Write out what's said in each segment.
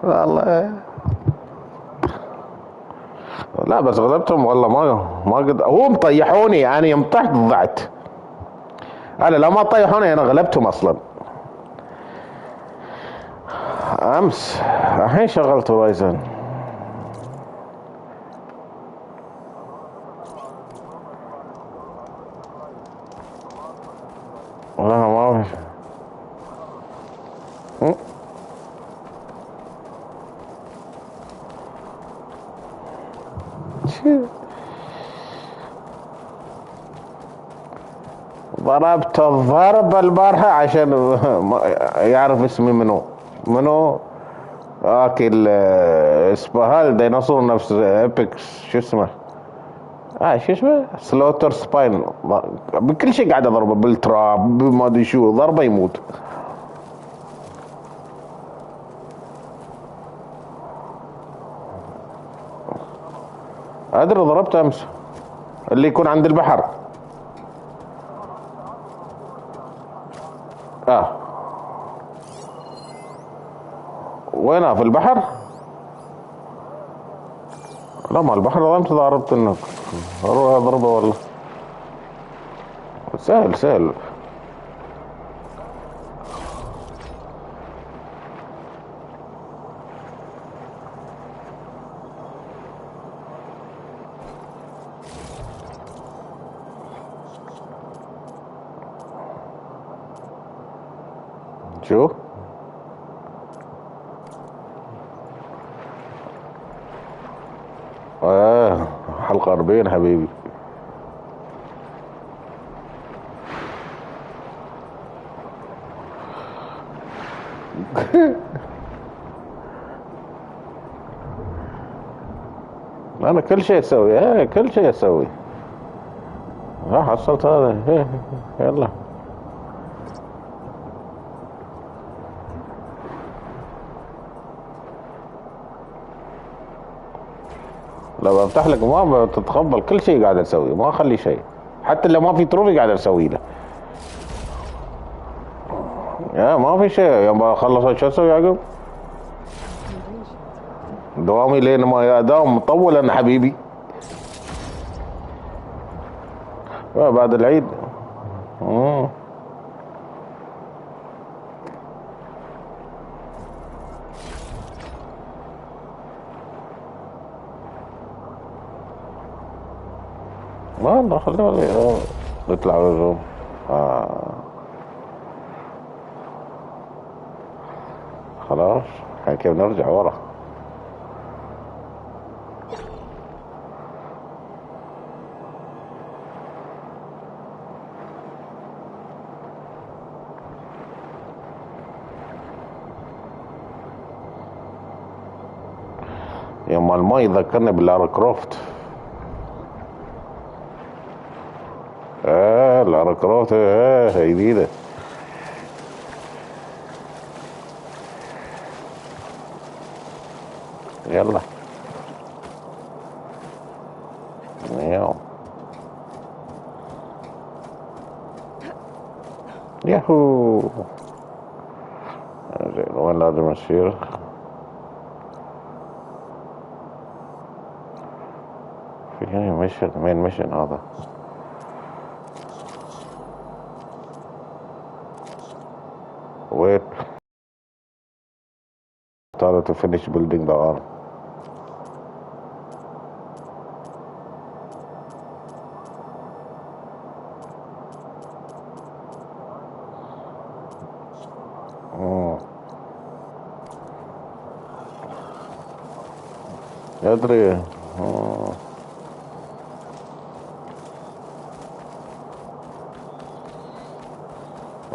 والله لا بس غلبتهم والله، ما قد هم طيحوني، يعني يوم طحت ضعت. انا لو ما طيحوني انا غلبتهم اصلا. امس الحين شغلت هورايزن. والله ما في. ضربت الضربة البارحة عشان يعرف اسمي منو اكل اسبهال ديناصور نفس ابيكس، شو اسمه؟ شو اسمه؟ سلوتر سباين. بكل شيء قاعد اضربه، بالتراب بما ادري شو، ضربه يموت. ادري ضربته امس، اللي يكون عند البحر. اه وينها في البحر؟ لا ما البحر ضربت، ضربت انك اروح اضربه والله. سهل سهل. شو؟ حلقة 40 حبيبي. انا كل شيء اسوي، كل شيء اسوي. حصلت هذا، يلا. لو بفتح لك ما بتتقبل كل شيء قاعد اسويه، ما اخلي شيء، حتى لو ما في تروفي قاعد اسوي له. يا ما في شيء، يوم اخلص شو اسوي عقب؟ دوامي لين ما اداوم مطول انا حبيبي. بعد العيد. مم. ما خليه نطلع الروم. خلاص الحين كيف نرجع ورا؟ يوم الماي ذكرني باللارا كروفت. لارا كروفت جديدة. يلا. يلا. ياهو. زين وين لازم نسير؟ في ميشن، مين ميشن هذا؟ wait started to finish building the arm. ادري.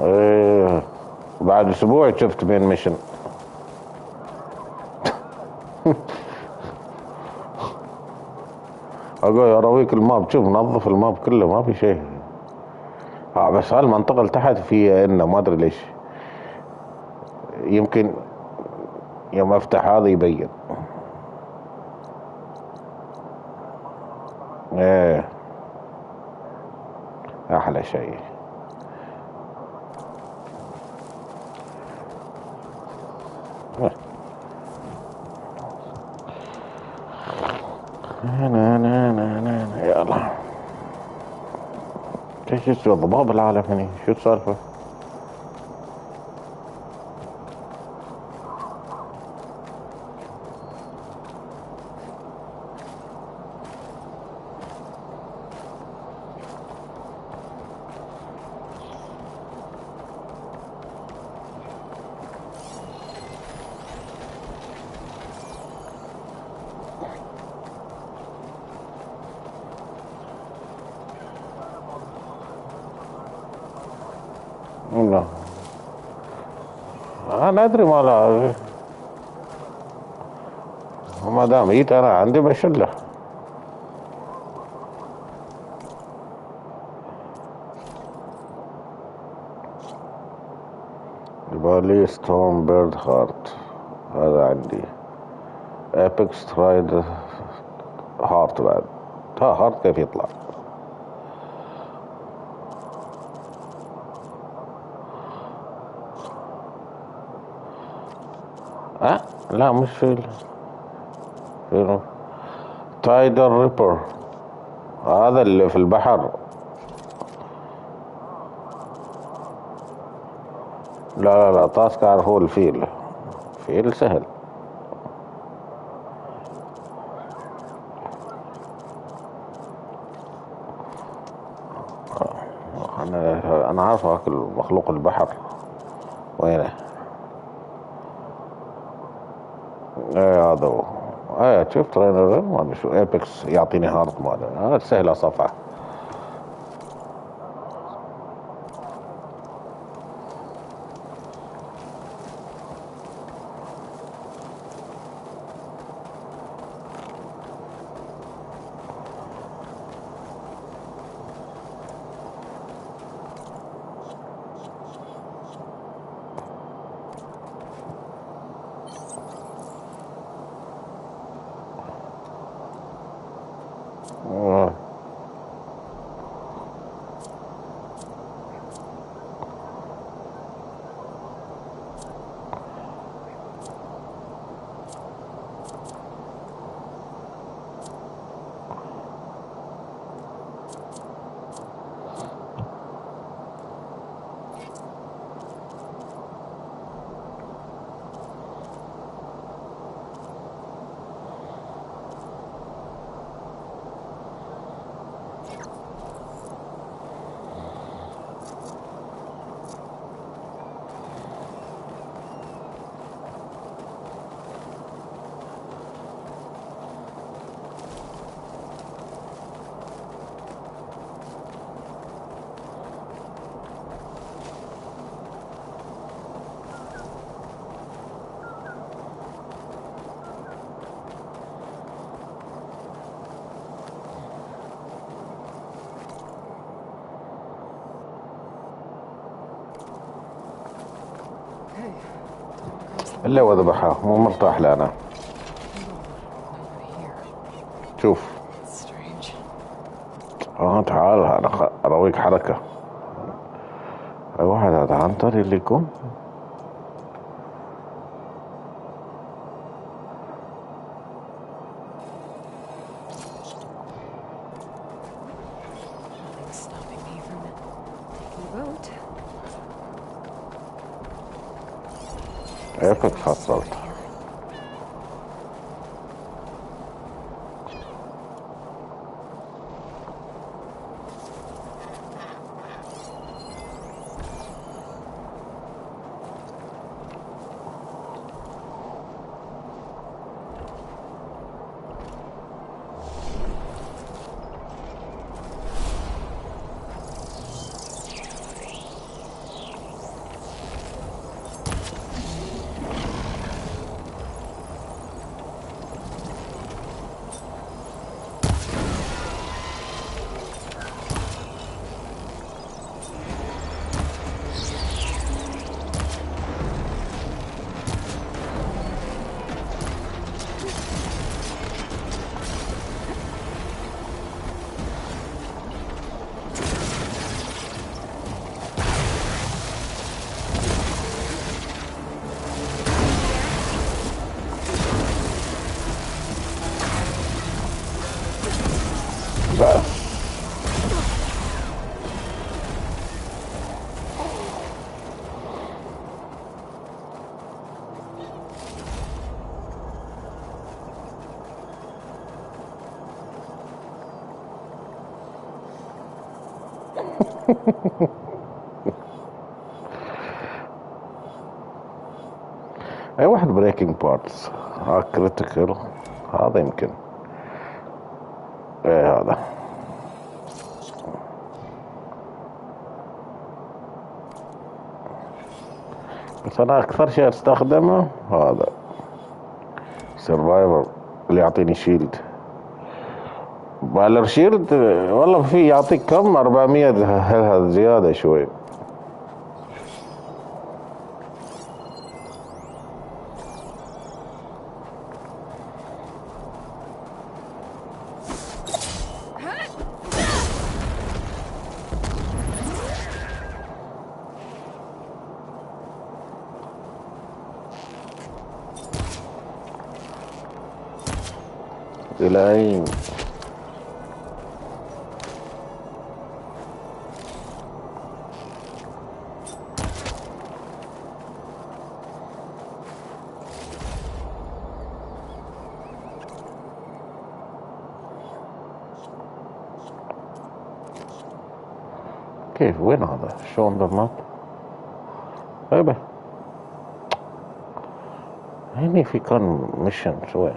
ايه بعد اسبوع شفت مين ميشن. اقول اراويك الماب، شوف نظف الماب كله ما في شيء. بس هالمنطقة اللي تحت في انه ما ادري ليش، يمكن يوم افتح هذا يبين. ايه احلى شيء. يلا ايش يسوي الضباب العالم هني؟ شو السالفة؟ لا انا ادري ما لا، ما دام جيت انا عندي بشله. بالي ستورم بيرد هارت، هذا عندي. ابيكس ترايد هارت بعد. ها هارت كيف يطلع؟ أه؟ لا مش في تايدر ريبر، هذا اللي في البحر. لا تاسكار هو الفيل. فيل سهل. انا عارف اكل مخلوق البحر وينه. ايه هذا هو. ايه شفت ترينر ما ادري شو ايبكس يعطيني هارد ماله، هذا سهل صفعه. الا وذبحها مو مرتاح له انا. شوف تعال انا ارويك حركة. واحد هذا عنتر اللي يكون. ايبك حصلت. بس اي واحد بريكنج بارتس كريتيكال هذا يمكن ايه هذا بس انا اكثر شيء استخدمه هذا سرفايفر اللي يعطيني شيلد بالر شيلد والله في يعطيك كم 400 هذا زيادة شوي إلى أين كيف وين هذا شلون بالماب طيب هني في كان ميشن شوي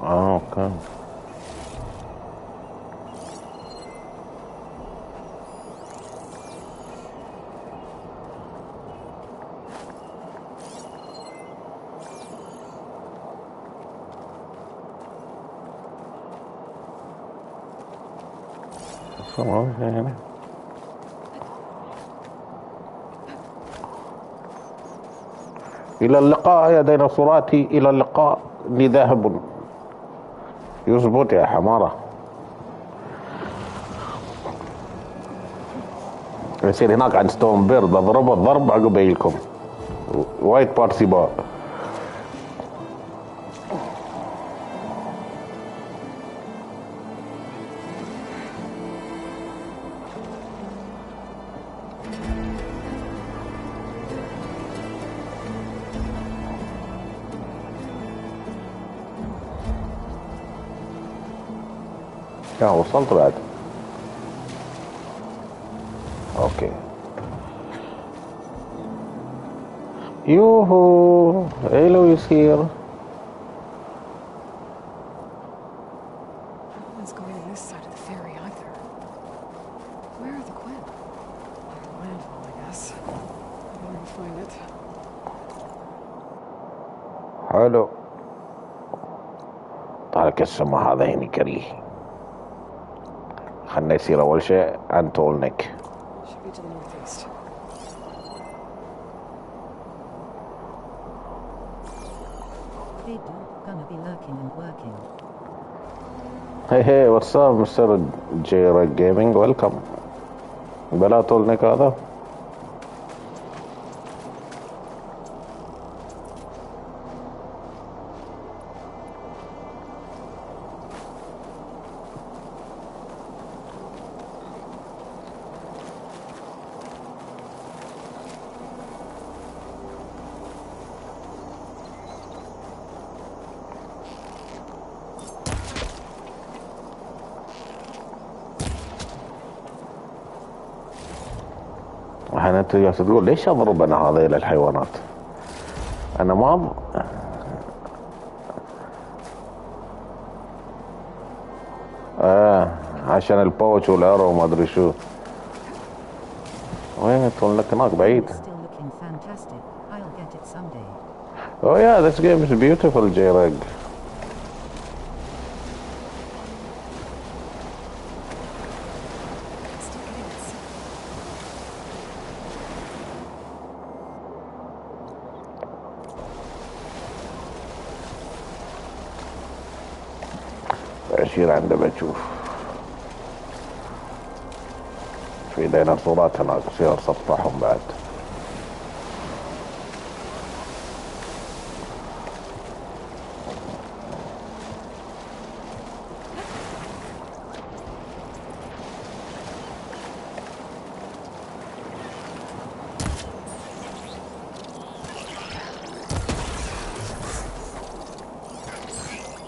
اوكي يعني إلى اللقاء يا ديناصوراتي إلى اللقاء إني ذاهب يظبط يا حمارة يصير هناك عند ستون بيرد بضربه ضرب عقب يجيكم وايد بارسي بقى يا وصلت بعد اوكي يوهو هيلو يصير Let's go to this side of the ferry either. Where are the Quinn? Landfall, I guess. I better go find it. حلو طارق السما هذا هني كريه خلنا يصير اول شيء عن تولنك Should be to the northeast. They do gonna be lurking and working. Hey, what's up, Mr. J-Reg Gaming? Welcome. بلا تولنك هذا الحين انت جالس تقول ليش اضرب انا هذه الحيوانات انا ما عشان الباوتش والارو وما ادري شو وين تقول لك هناك بعيد Still looking fantastic. I'll get it someday. Oh yeah, this game is beautiful, J-Reg. عشير عنده بشوف في ديناصورات هناك يصير سطحهم بعد.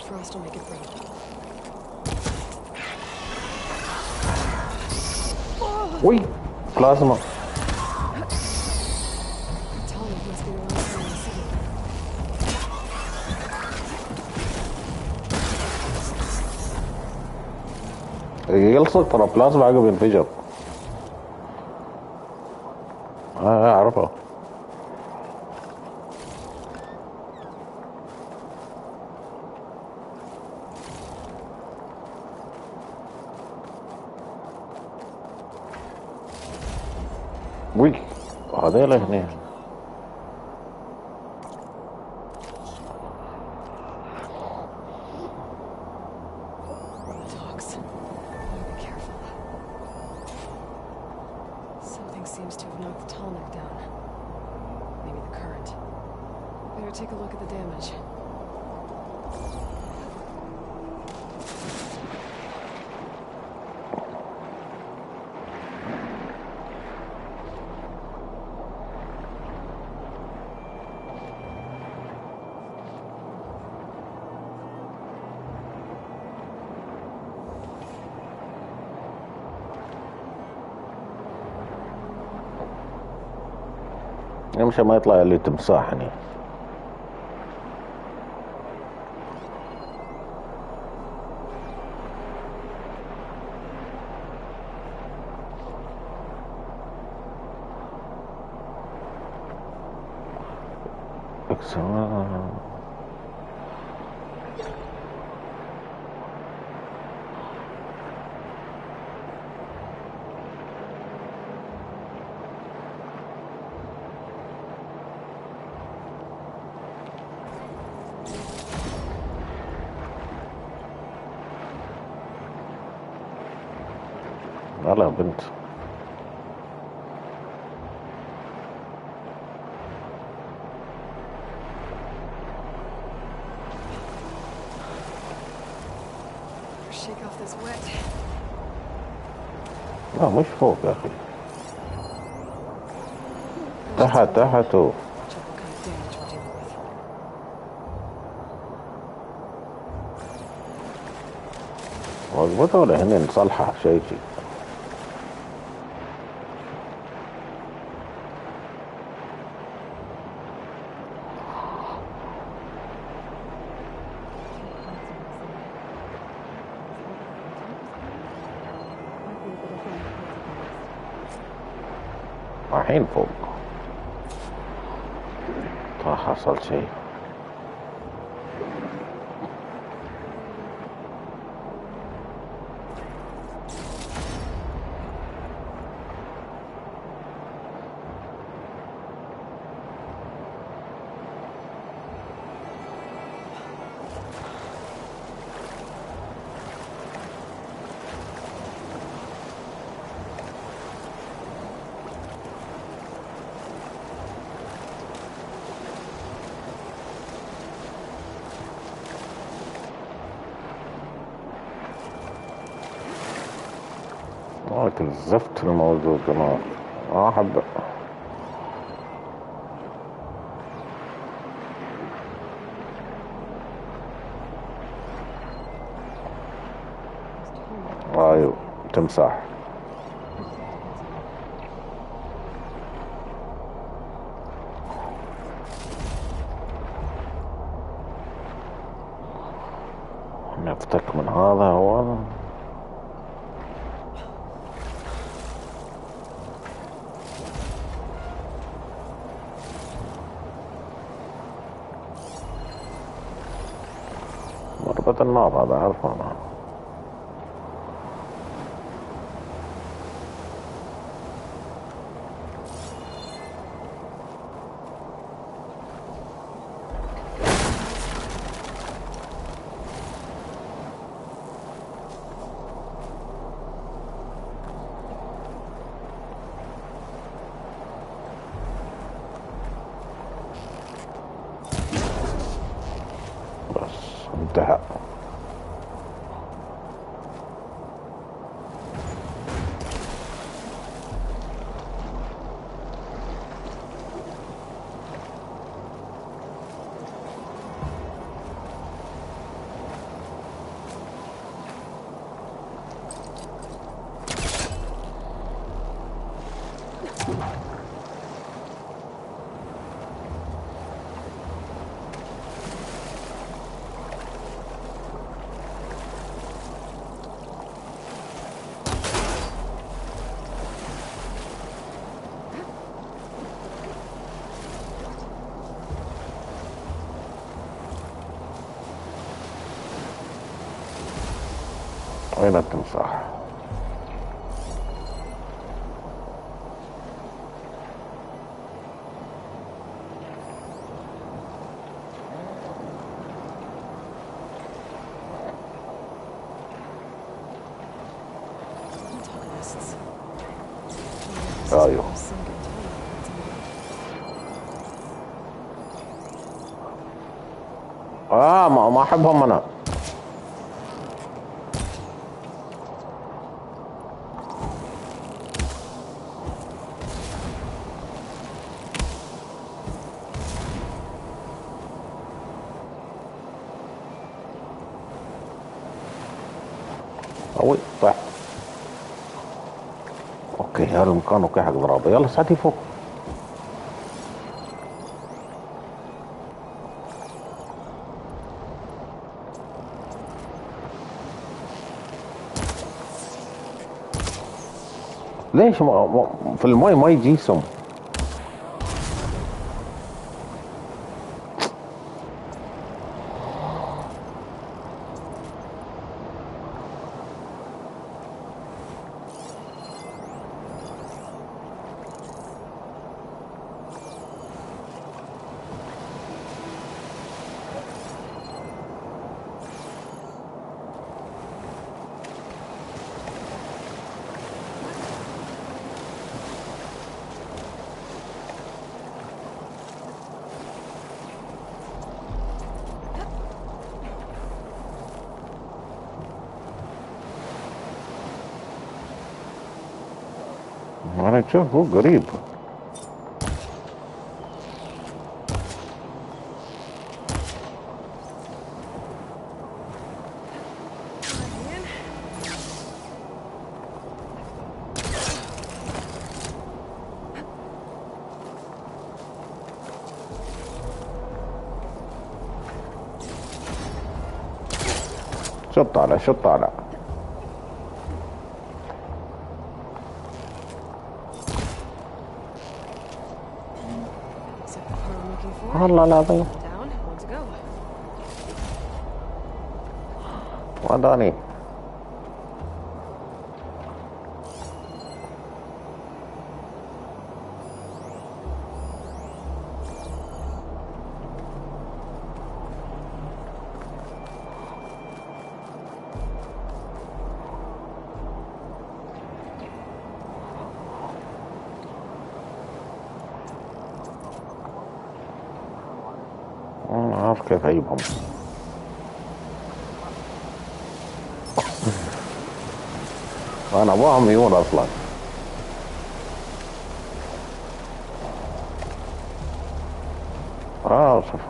Frost will make it break. وي بلازما. Tallneck must be the last one in the city. يلصق ترى بلازما عقب ينفجر. اعرفه. وي هذيل هنا. Dogs. Better be careful. Something seems to have knocked the Tallneck down. Maybe the current. Better take a look at the damage. يمشي ما يطلع لي تمساح هني. لا بنت. Shake off this wet. لا مش فوق يا اخي. تحت تحت. Watch out what kind of damage we're dealing with. واضبطه ولا هنا نصلحه شيء. الحين فوق. ما حصل شيء. لكن الزفت الموجود هنا ما أحبه. أيوه تمساح. نفتك من هذا وهذا. مربط النار هذا عارفه أنا. نفتحها. وين التمساح؟ Antagonists. ايوه. ما احبهم انا. اوي طيح. اوكي هذا المكان اوكي حق ضرابه. يلا ساعتي فوق. ليش في الماي ما يجي سم؟ انا شوف هو قريب. شط على شط على. Is that the car I'm looking for? والله العظيم Down. Want to go? وضعني. ما اعرف كيف اجيبهم. انا ابغاهم يجون اصلا.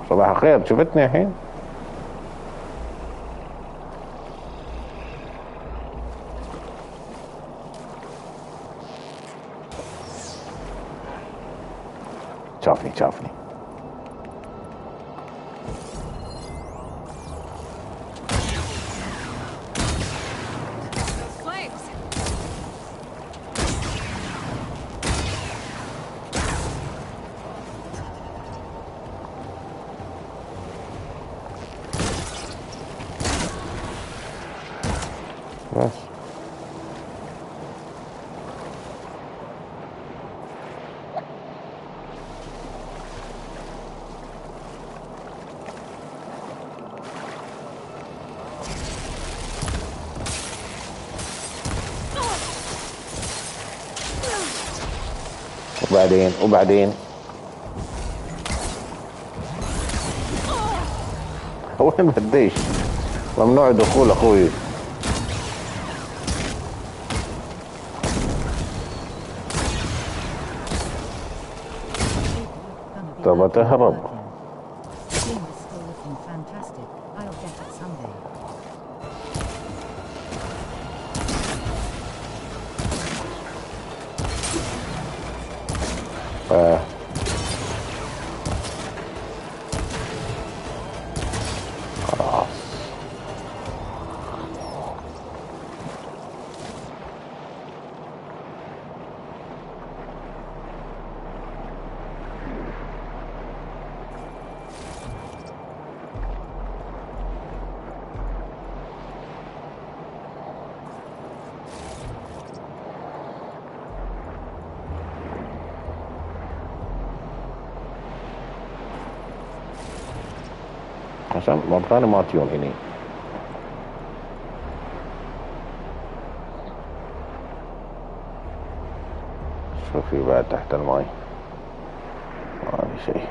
صباح الخير. شفتني الحين؟ شافني. Flames. بس وبعدين وين بديش؟ ممنوع دخول اخوي. طب تهرب. خلاص. عشان مرة ثانية ما تجون هني. شوف في بعد تحت الماي ما في شيء.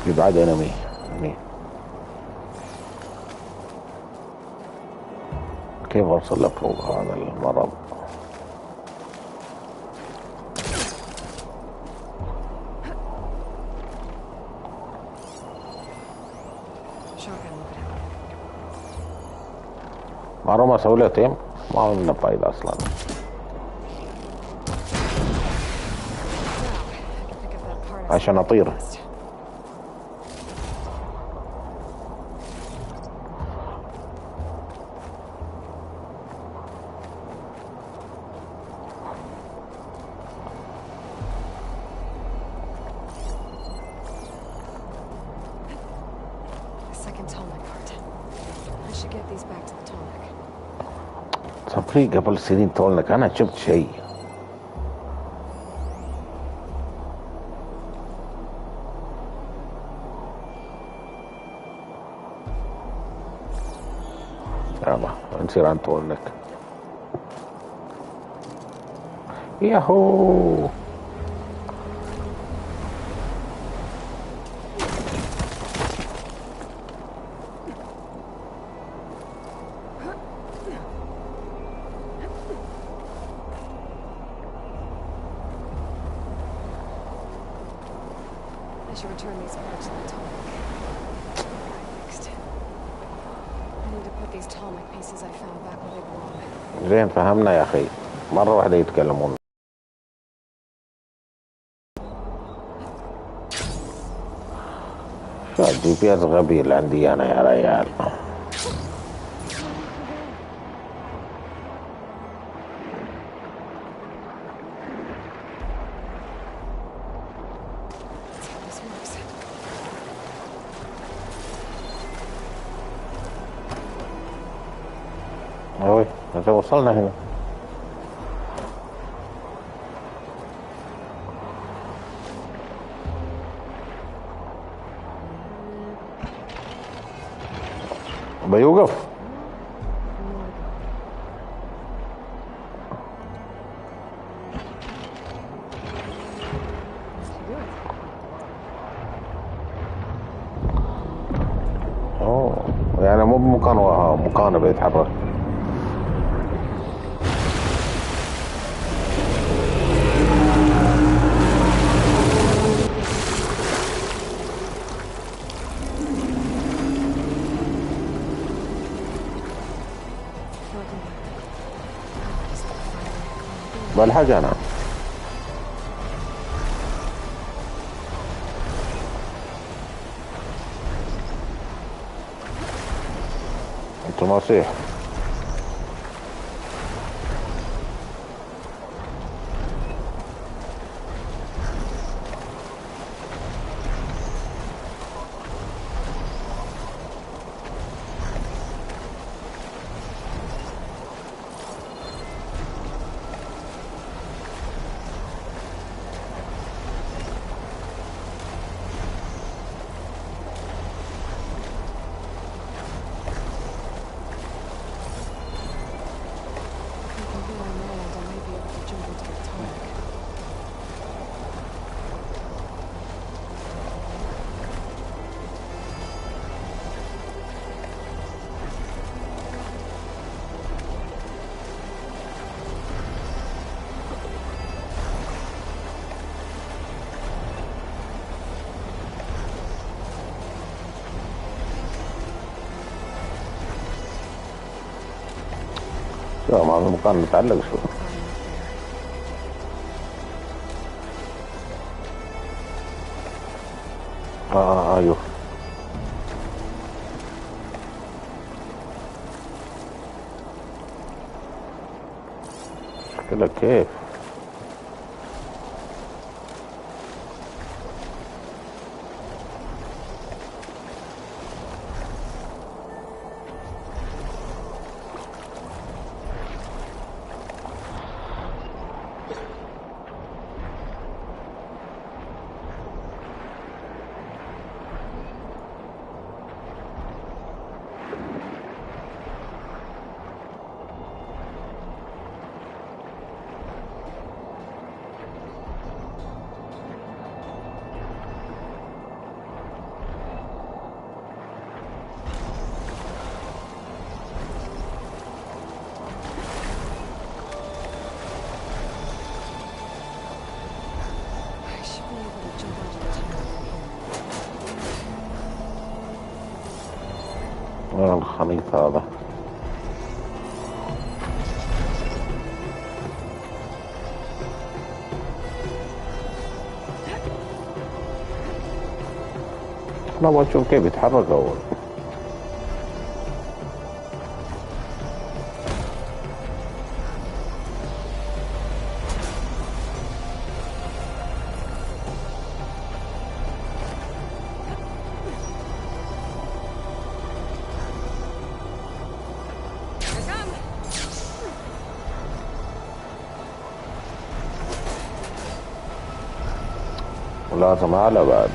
في بعد انمي هني. كيف اوصل لفوق هذا المرض؟ مرة ما اسوي له تيم ما منه فايدة اصلا. عشان اطير. صبري قبل سنين تولنك انا شفت شيء. يلا نصير عن تولنك. ياهو. I should return these parts to the tonic. Next. I need to put these tonic pieces I found back where they belong. زين فهمنا يا اخي. مرة واحدة يتكلمون. شو الجي بي اس غبي اللي عندي انا يا ريال. اوي هسه وصلنا هنا. بيوقف. اوه يعني مو بمكانه بيتحرك. بلحق انا. تماسيح. لا ما في مكان متعلق شو. ايوه كده كيف. I should be able to jump onto the tunnel from here. الخليط هذا. انا ابغى اشوف كيف يتحرك اول. لازم اعلى بعد.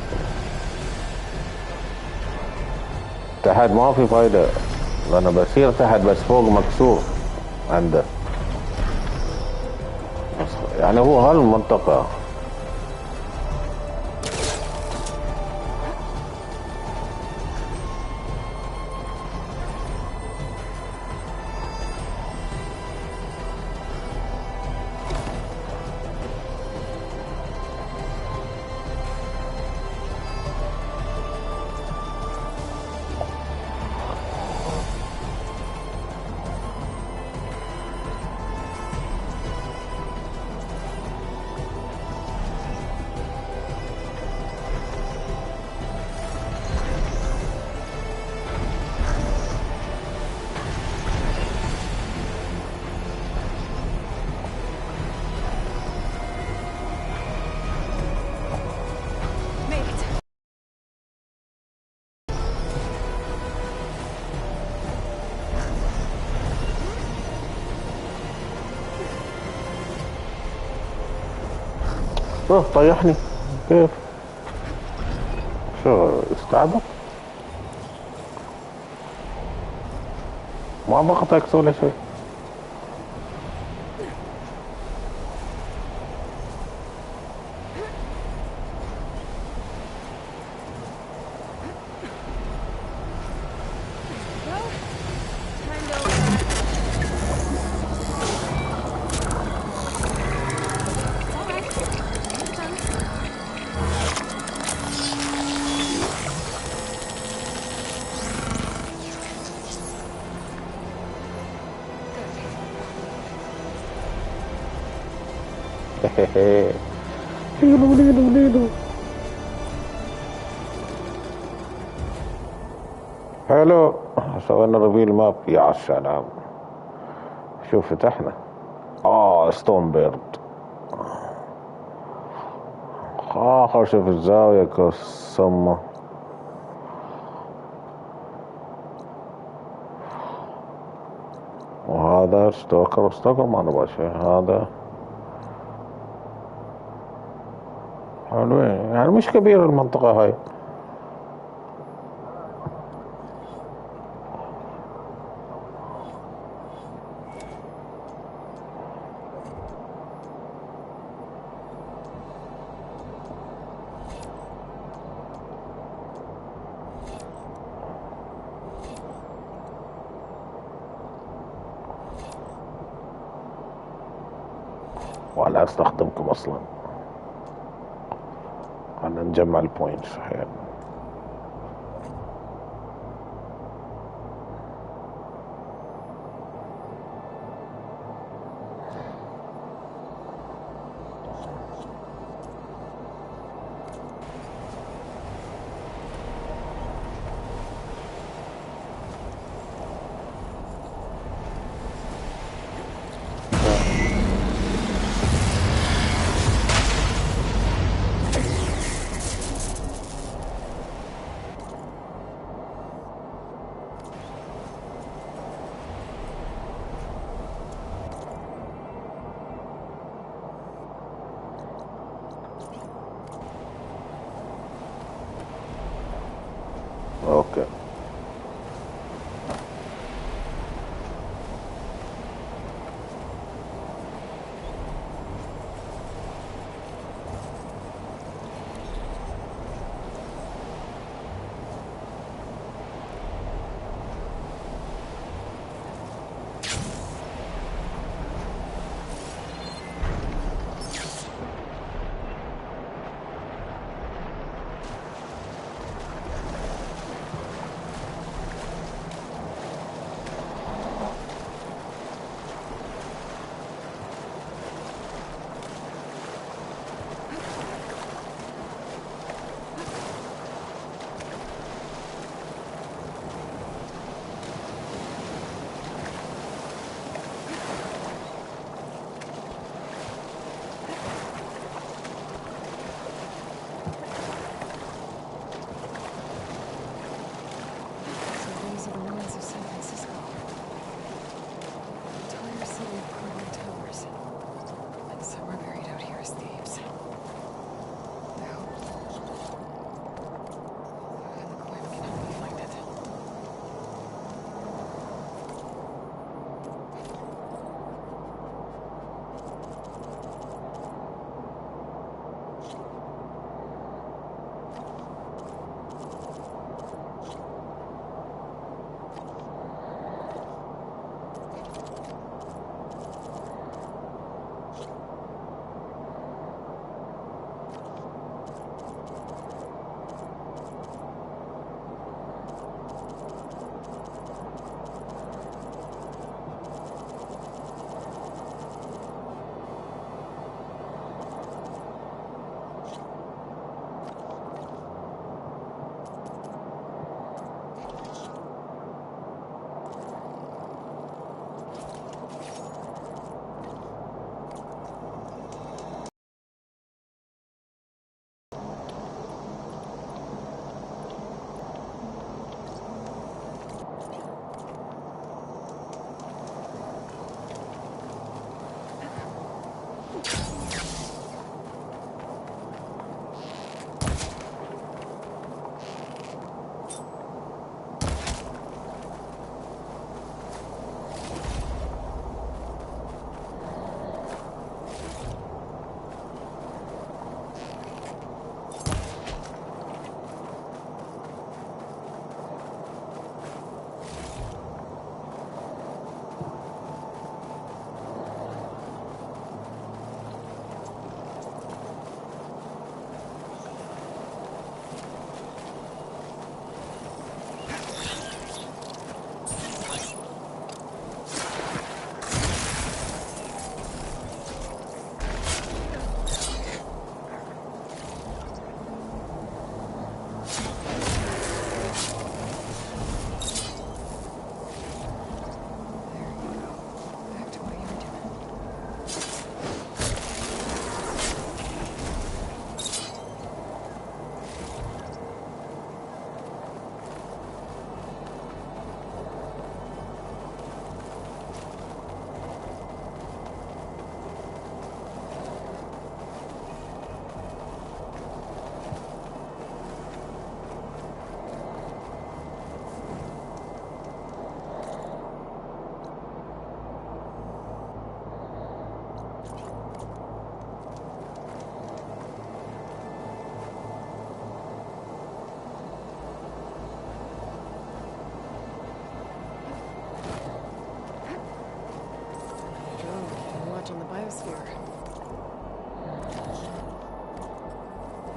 تحت ما في فايدة، انا بسير تحت بس فوق مكسور عنده. يعني هو هالمنطقة. Made it. طيحني كيف. شو استعبط ما ضغطك ولا شيء. حلو. سوينا ريفيل ماب، يا سلام. شوف فتحنا. ستون بيرد. شوف الزاوية كالسمة. وهذا ستوكر ما نبغى شيء. هذا حلوين يعني، مش كبير المنطقة هاي. ولا استخدمكم اصلا. خلنا نجمع البوينتس حيل.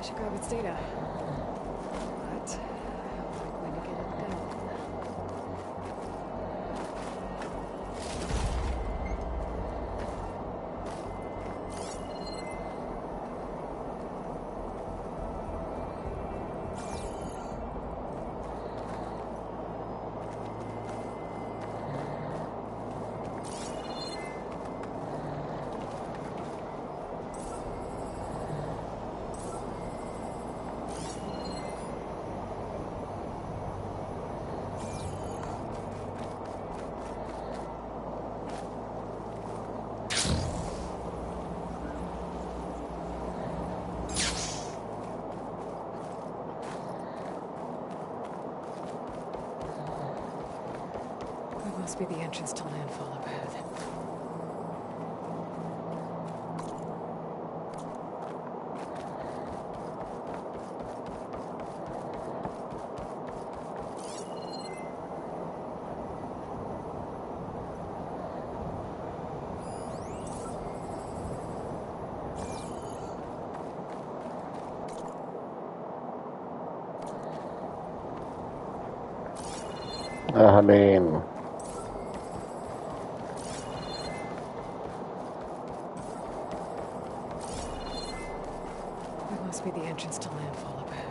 should grab its data. But how am I going to get it down? That must be the entrance to landfall up ahead. أهلين. That must be the entrance to landfall up ahead.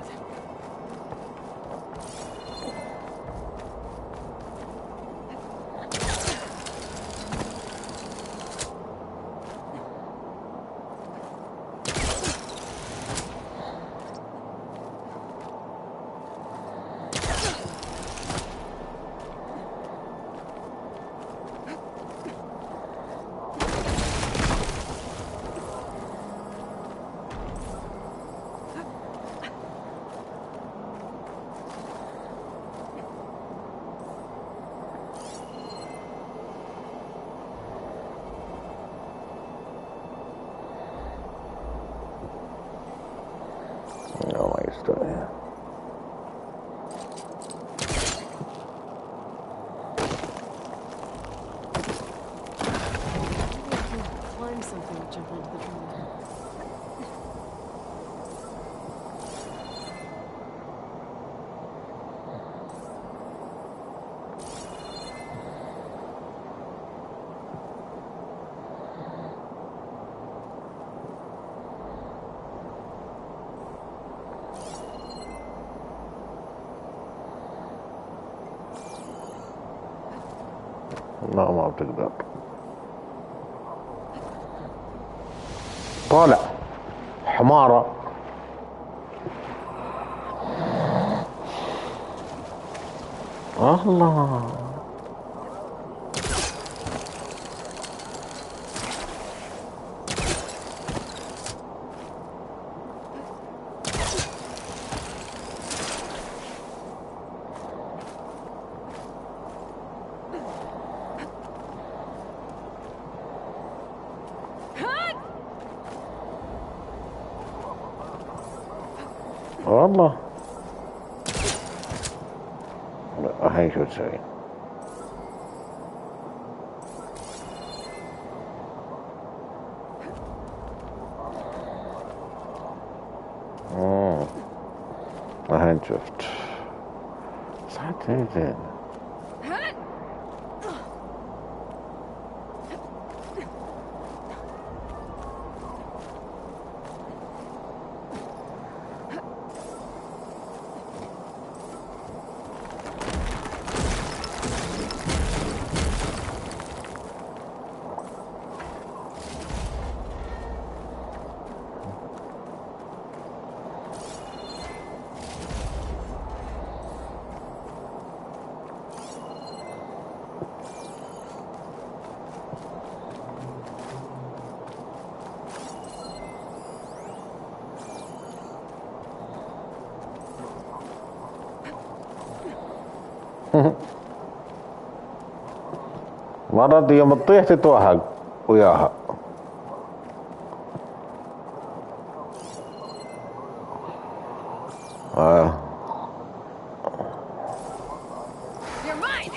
No, I still here. Maybe I can climb something to jump onto the drone. لا ما بتقدر. طالع حمارة. الله. والله الحين شو تسوي؟ الحين شفت صحتين زين. مرات يوم تطيح تتوهق وياها. You're mine!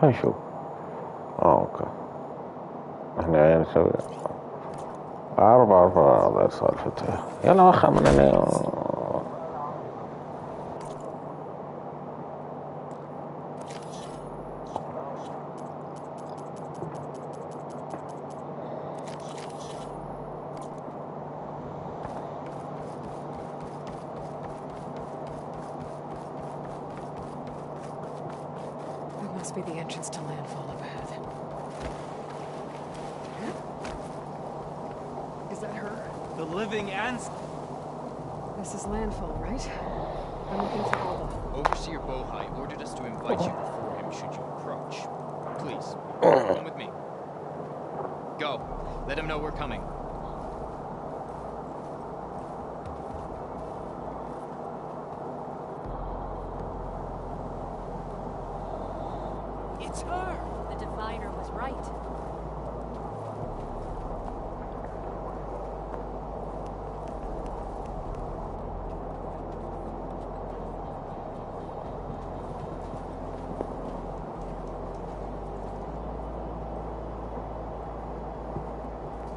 هنشوف. اوكي احنا نسوي 4 هذا سالفتها. يلا ما خمنني. That must be the entrance to landfall up ahead. Is that her? The living ants. This is landfall, right? I'm looking for Alva. Overseer Bohai ordered us to invite you before him should you approach. Please, come with me. Go. Let him know we're coming. It's her! The diviner was right.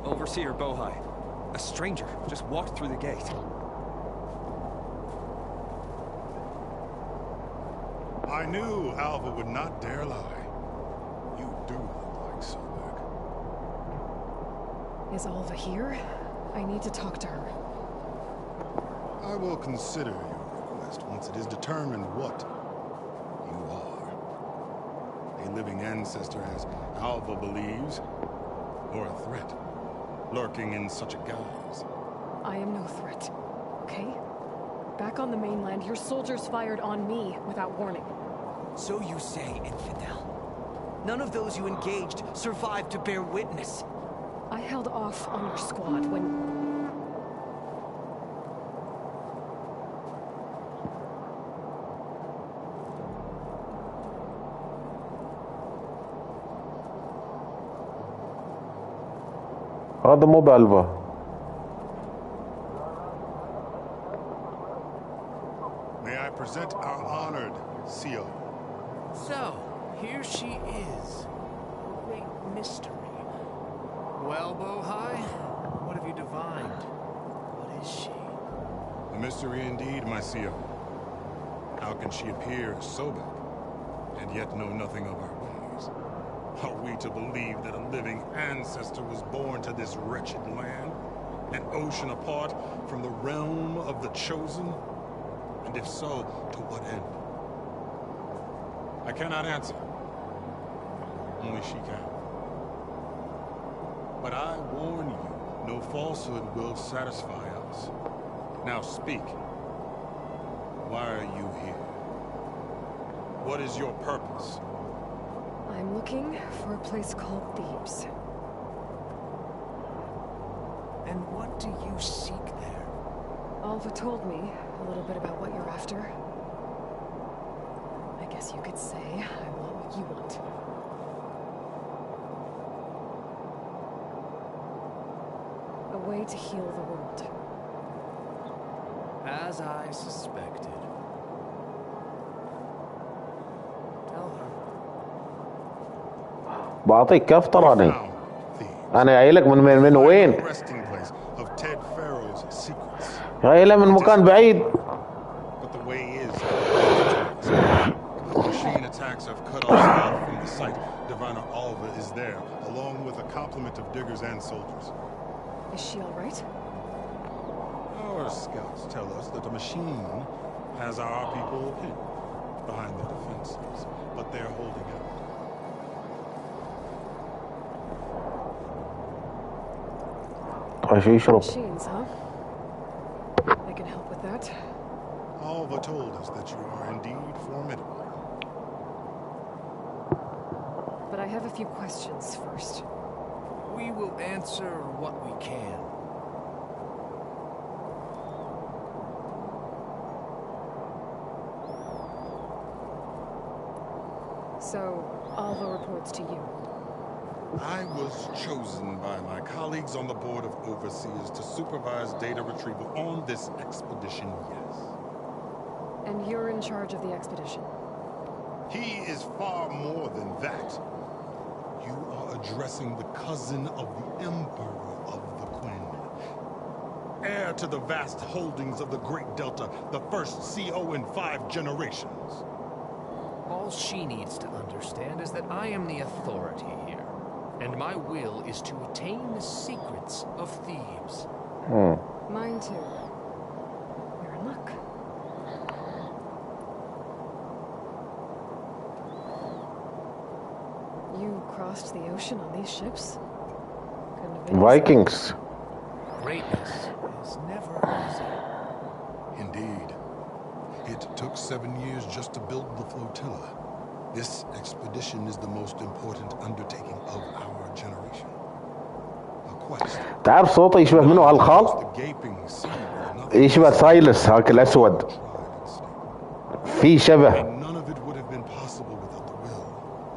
Overseer Bohai. A stranger just walked through the gate. I knew Alva would not dare lie. You do look like Sobek. Is Alva here? I need to talk to her. I will consider your request once it is determined what you are. A living ancestor, as Alva believes, or a threat, lurking in such a guise. I am no threat, okay? Back on the mainland, your soldiers fired on me without warning. So you say, infidel. None of those you engaged survived to bear witness. I held off on your squad when... هذا مو بألفا. May I present our honored CO. So, here she is. A great mystery. Well, Bohai, what have you divined? What is she? A mystery indeed, my CO. How can she appear Sobek, and yet know nothing of our ways? Are we to believe that a living ancestor was born to this wretched land, an ocean apart from the realm of the chosen? And if so, to what end? I cannot answer. Only she can. But I warn you, no falsehood will satisfy us. Now speak. Why are you here? What is your purpose? I'm looking for a place called Thebes. And what do you seek there? Alva told me a little bit about what you're after. I guess you could say I want what you want. A way to heal the world. As I suspected. Tell her. بعطيك كيف تراني. Now, Thebes, أنا جاي لك من وين؟ the resting place of Ted Pharaoh's secrets. جاي له من مكان بعيد. But the way is machine attacks have cut us off from the site. Diviner Alva is there, along with a complement of diggers and soldiers. Is she all right? Our scouts tell us that the machine has our people pinned behind their defenses, but they're holding out. طيب يشرب. Machines, huh? I can help with that. Alva told us that you are indeed formidable. But I have a few questions first. We will answer what we can. So, Alva reports to you. I was chosen by my colleagues on the Board of Overseers to supervise data retrieval on this expedition, yes. And you're in charge of the expedition. He is far more than that. You are addressing the cousin of the Emperor of the Quinn. Heir to the vast holdings of the Great Delta, the first CO in 5 generations. All she needs to understand is that I am the authority here, and my will is to attain the secrets of Thebes. Mine too. You're in luck. You crossed the ocean on these ships? Couldn't have been Vikings. Greatness is never easy. Indeed. It took 7 years just to build the flotilla. This expedition is the most important undertaking of our generation. A quest. تعرف صوته يشبه منه هالخال؟ The gaping sea with another يشبه سايلس هاك الأسود. tribe and state. في شبه. And none of it would have been possible without the will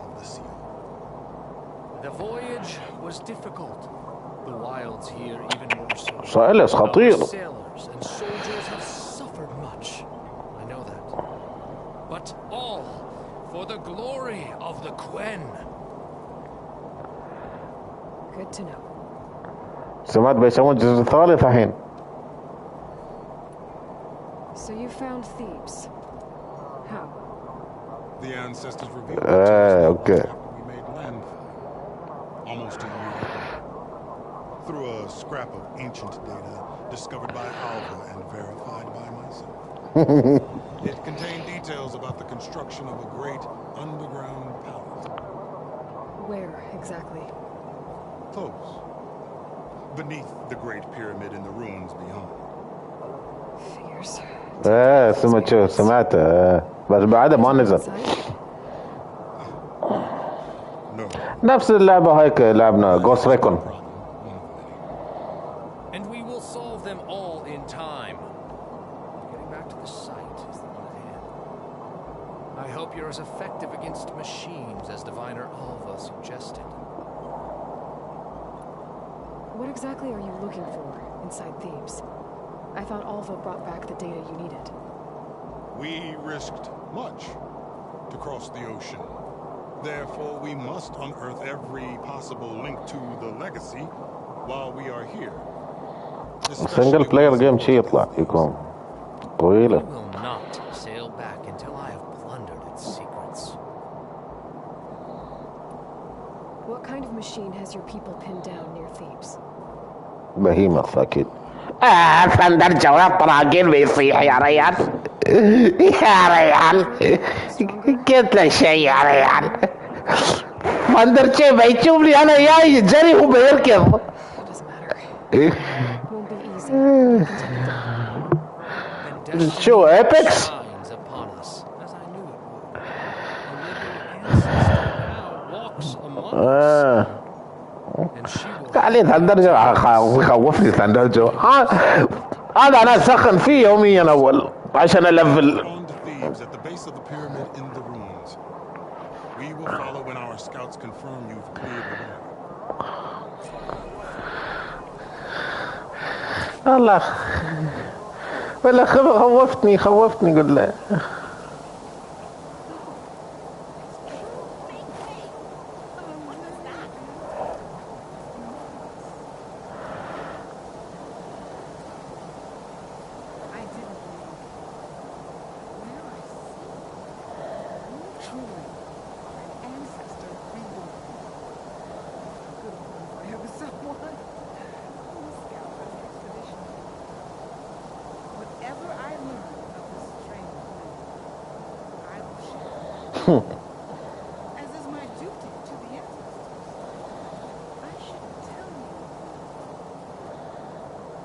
of the seal. The voyage was difficult. The wilds here even more so. سايلس خطير. Our sailors and soldiers have suffered much. I know that. But all for the glory of the Quen. Good to know. سمعت بيسوون الجزء الثالث الحين. So you found Thebes. How? The ancestors revealed it to us okay. after we made landfall. Almost a year ago. Through a scrap of ancient data discovered by Alva and verified by myself. It contained details about the construction of a great underground palace. Where exactly? Close. Beneath the Great Pyramid in the ruins beyond. Figures. سمعت بس بعدها ما نزل. No. نفس اللعبة هيك لعبنا Ghost Recon. And we will solve them all in time. Getting back to the site is the one at hand. I hope you're as effective against machines as Diviner Alva suggested. What exactly are you looking for inside Thebes? I thought Alva brought back the data you needed. We risked much to cross the ocean. Therefore, we must unearth every possible link to the legacy while we are here. سنجل بلاير جيم شي يطلع يكون We طويلة. will not sail back until I have plundered its secrets. What kind of machine has your people pinned down near Thebes? بهيمث أكيد. ثندر جواب طراقين بيصيح يا ريال. يا ريال قلت له شيء يا ريال. ثندر شيء بيشوف لي أنا جاي جري هو بيركض. Doesn't matter. Won't be easy. Continue And destiny شو ايبكس؟ shines upon us, as I knew it would. A living ancestor now walks among us, and she will تعالي ثندر جو خوفني ثندر جو. هذا أنا أسخن فيه يوميا أول عشان ألفل. On to Thebes at the base of the pyramid in the ruins. We will follow when our scouts confirm you've cleared the way. الله ولا خوفتني قل له. I didn't believe. Where I see. Truly, an ancestor reborn. Good one if I ever saw one. Scout for the expedition. Whatever I learn of this strange land, I will share. As is my duty to the ancestors. I should tell you.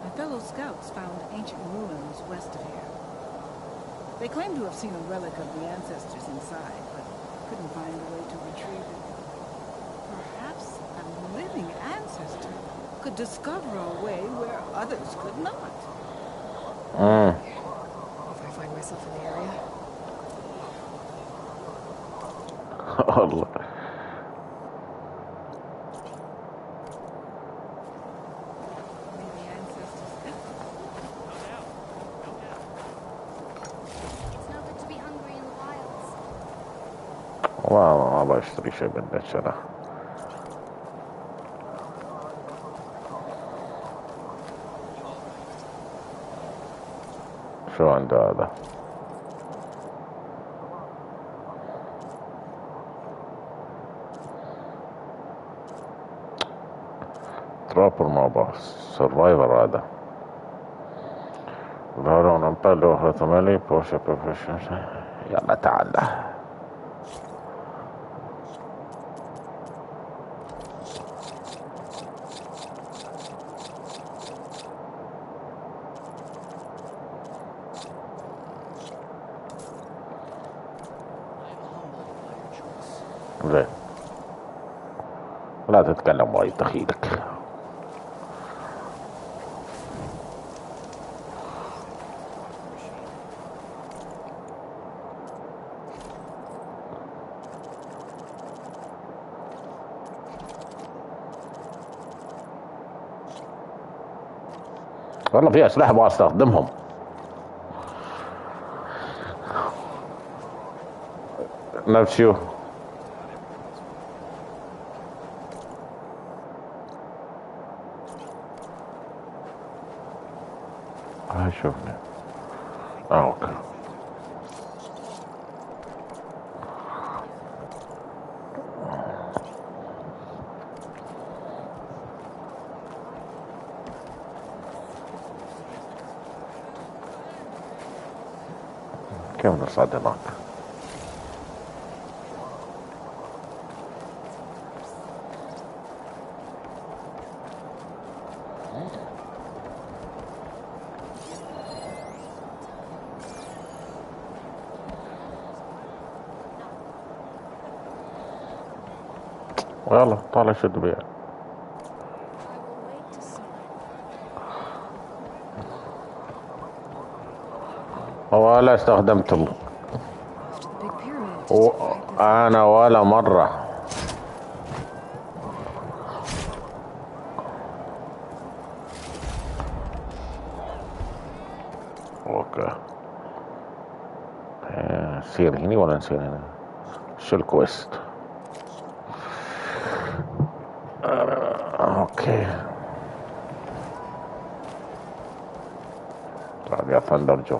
My fellow scouts found ancient ruins west of here. They claim to have seen a relic of the ancestors inside, but couldn't find a way to retrieve it. Perhaps a living ancestor could discover a way where others could not. If I find myself in the area. الله. May the ancestors It's not good to be hungry in the wilds. ما بشتري شيء بالنتش انا. شو عنده هذا؟ ترابر ما باص سرفايفر هذا. لا نمبلو ثمانية بوشة بروفيشن. يلا تعال. زين لا تتكلم وايد دخيلك. والله في أسلحة أبغى أستخدمهم. نفس شو؟ هاي شوفني. أوكي. كيف نصعد هناك؟ يلا طالع شد بيها. ولا استخدمت أنا ولا مرة. اوكي نصير هنا ولا نصير هنا؟ شو الكويست؟ اوكي طيب يا ثندر جو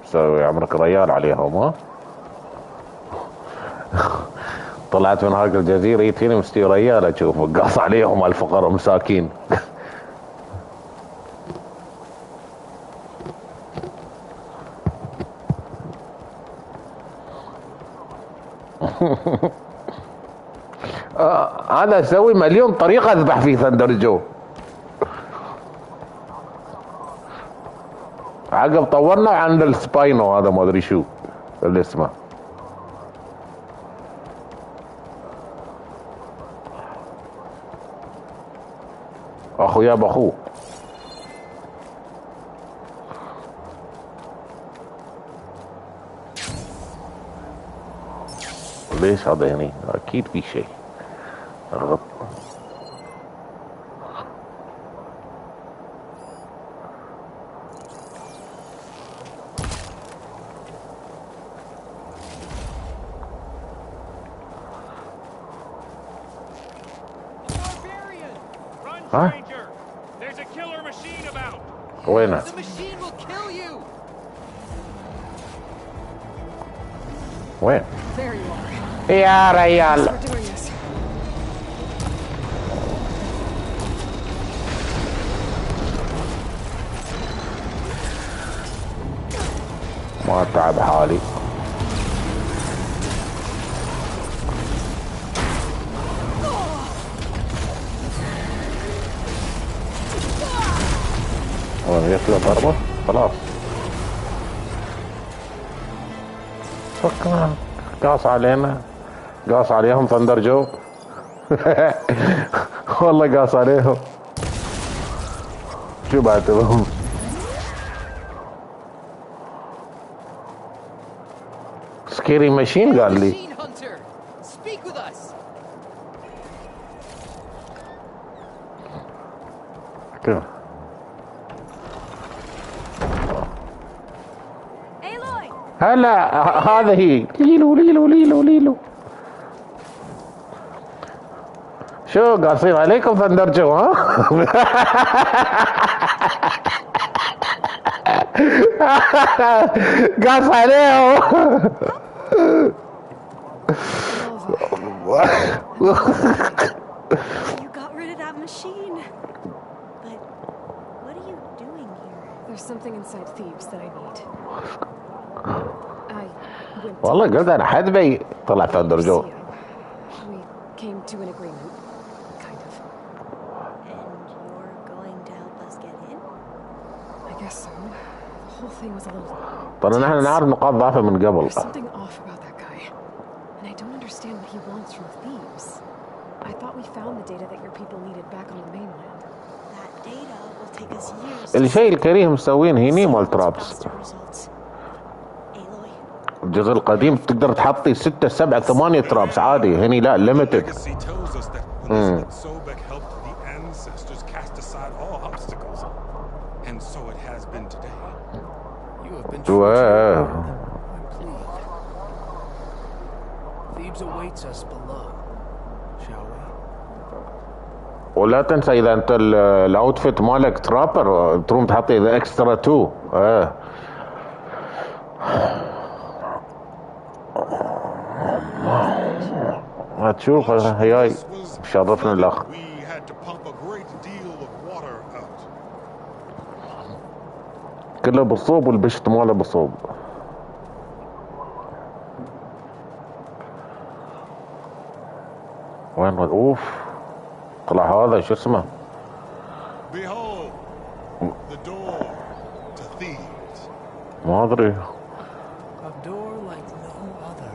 سوي عمرك ريال عليهم ها؟ طلعت من هاك الجزيرة جيت هنا مستوي ريال اشوف قاص عليهم الفقراء مساكين. هذا اسوي مليون طريقة اذبح فيه ثندر جو. عقب طورنا عند السباينو هذا ما ادري شو اللي اسمه. اخويا باخوه. ليش هذا هني؟ اكيد في شيء غلط. ها؟ وينه؟ وين؟ يا ريال ما تعب حالي. يطلع ضربة خلاص فكنا قاص علينا قاص عليهم ثندر جو. والله قاص عليهم. شو بعتبهم سكيري ماشين قال لي. كيف هلا هذا هي ليلو ليلو ليلو ليلو. شو قاصين عليكم ثندرجو ها؟ قاص عليهم. You got rid of that machine. But what are you doing here? There's something inside Thebes that I need. I went والله قلت انا حدبي طلع to ثندرجو. We came to an agreement, kind of. And you're going to help us get in? I guess so. The whole thing was a little. طبعا نحن نعرف نقاط ضعفه من قبل. There's something off about that guy, and I don't understand what he wants from Thebes. I thought we found the data that your people needed back on the mainland. That data will take us years. الشيء الكريم مسوين هني مال ترابس. الجزء القديم تقدر تحطي 6 7 8 ترابس عادي، هني لا ليميتد. Legacy tells us that Elizabeth Sobek helped the ancestors cast aside all obstacles, and so it has been today. You have been true to your word. I'm pleased. Thebes awaits us below, shall we? ولا تنسى اذا انت الاوتفيت مالك ترابر تروم تحطي ذا اكسترا 2. هتشوف هياي شرفنا الاخ. We had to pump a great deal of water out. كله بالصوب والبشت ماله بالصوب. وين اوف طلع هذا شو اسمه؟ Behold, the door to Thebes. ما ادري. A door like no other.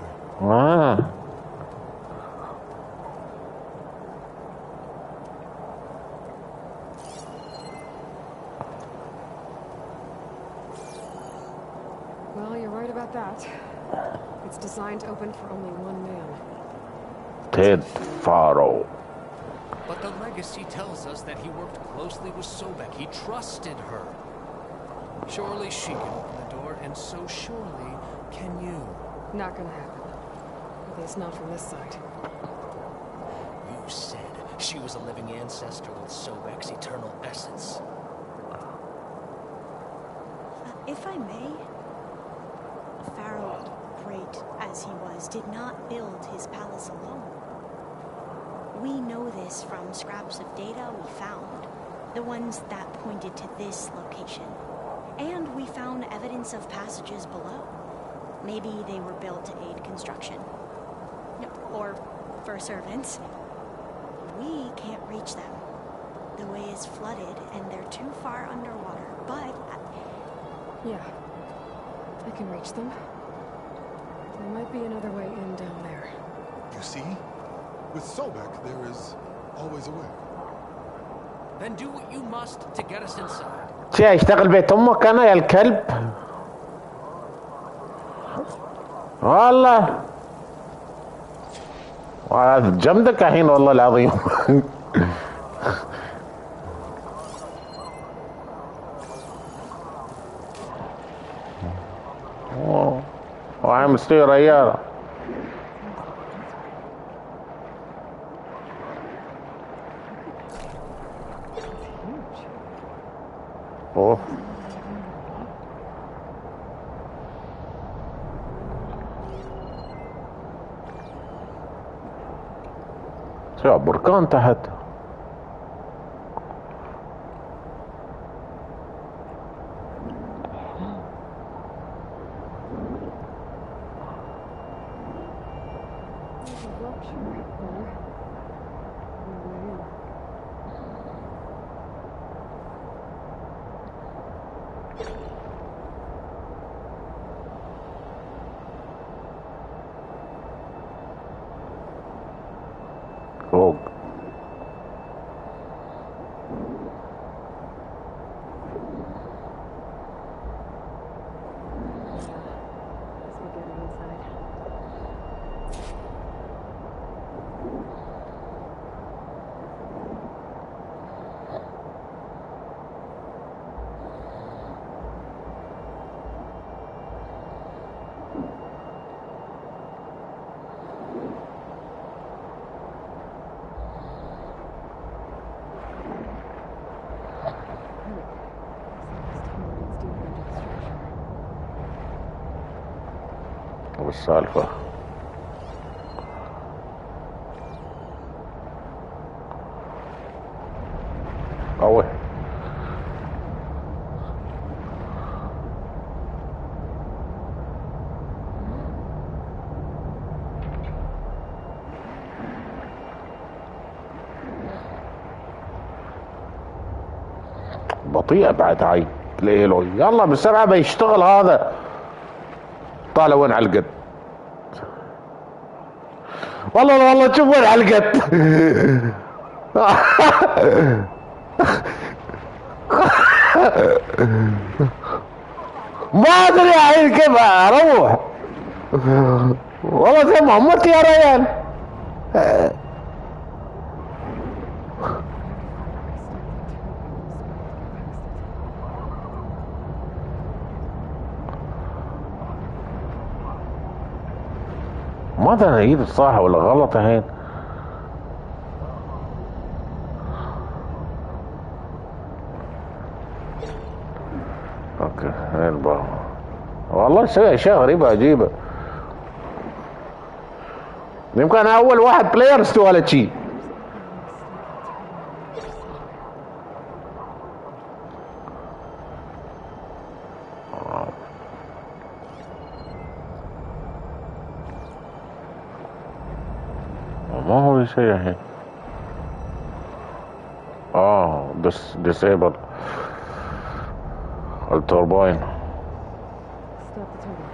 Well, you're right about that. It's designed to open for only one man. Ted Faro. But the legacy tells us that he worked closely with Sobek. He trusted her. Surely she can open the door, and so surely can you. Not gonna happen. At least not from this side. You said she was a living ancestor with Sobek's eternal essence. If I may, Pharaoh, great as he was, did not build his palace alone. We know this from scraps of data we found, the ones that pointed to this location. And we found evidence of passages below. Maybe they were built to aid construction. Or for servants. We can't reach them. The way is flooded and they're too far underwater, but... Yeah. I can reach them. There might be another way in down there. You see? With Sobek, there is always a way. Then do what you must to get us inside. شي اشتغل بيت امك انا يا الكلب. والله جمدك الحين والله العظيم. وعم مستوي ريال. اوه شو بركان تحت. فوق بالسالفة قوي. بطيئة بعد هاي ليلو. يلا بسرعة بيشتغل هذا. طالع وين علقت؟ والله شوف وين علقت. ما ادري الحين كيف اروح. والله زي ما عمرت يا ريال. ما ادري انا ايدي صح ولا غلط الحين. اوكي الباب. والله سوي اشياء غريبة عجيبة. يمكن انا اول واحد بلاير استوى على شي. ما هو شيء الحين. disable التوربين. Stop the turbine.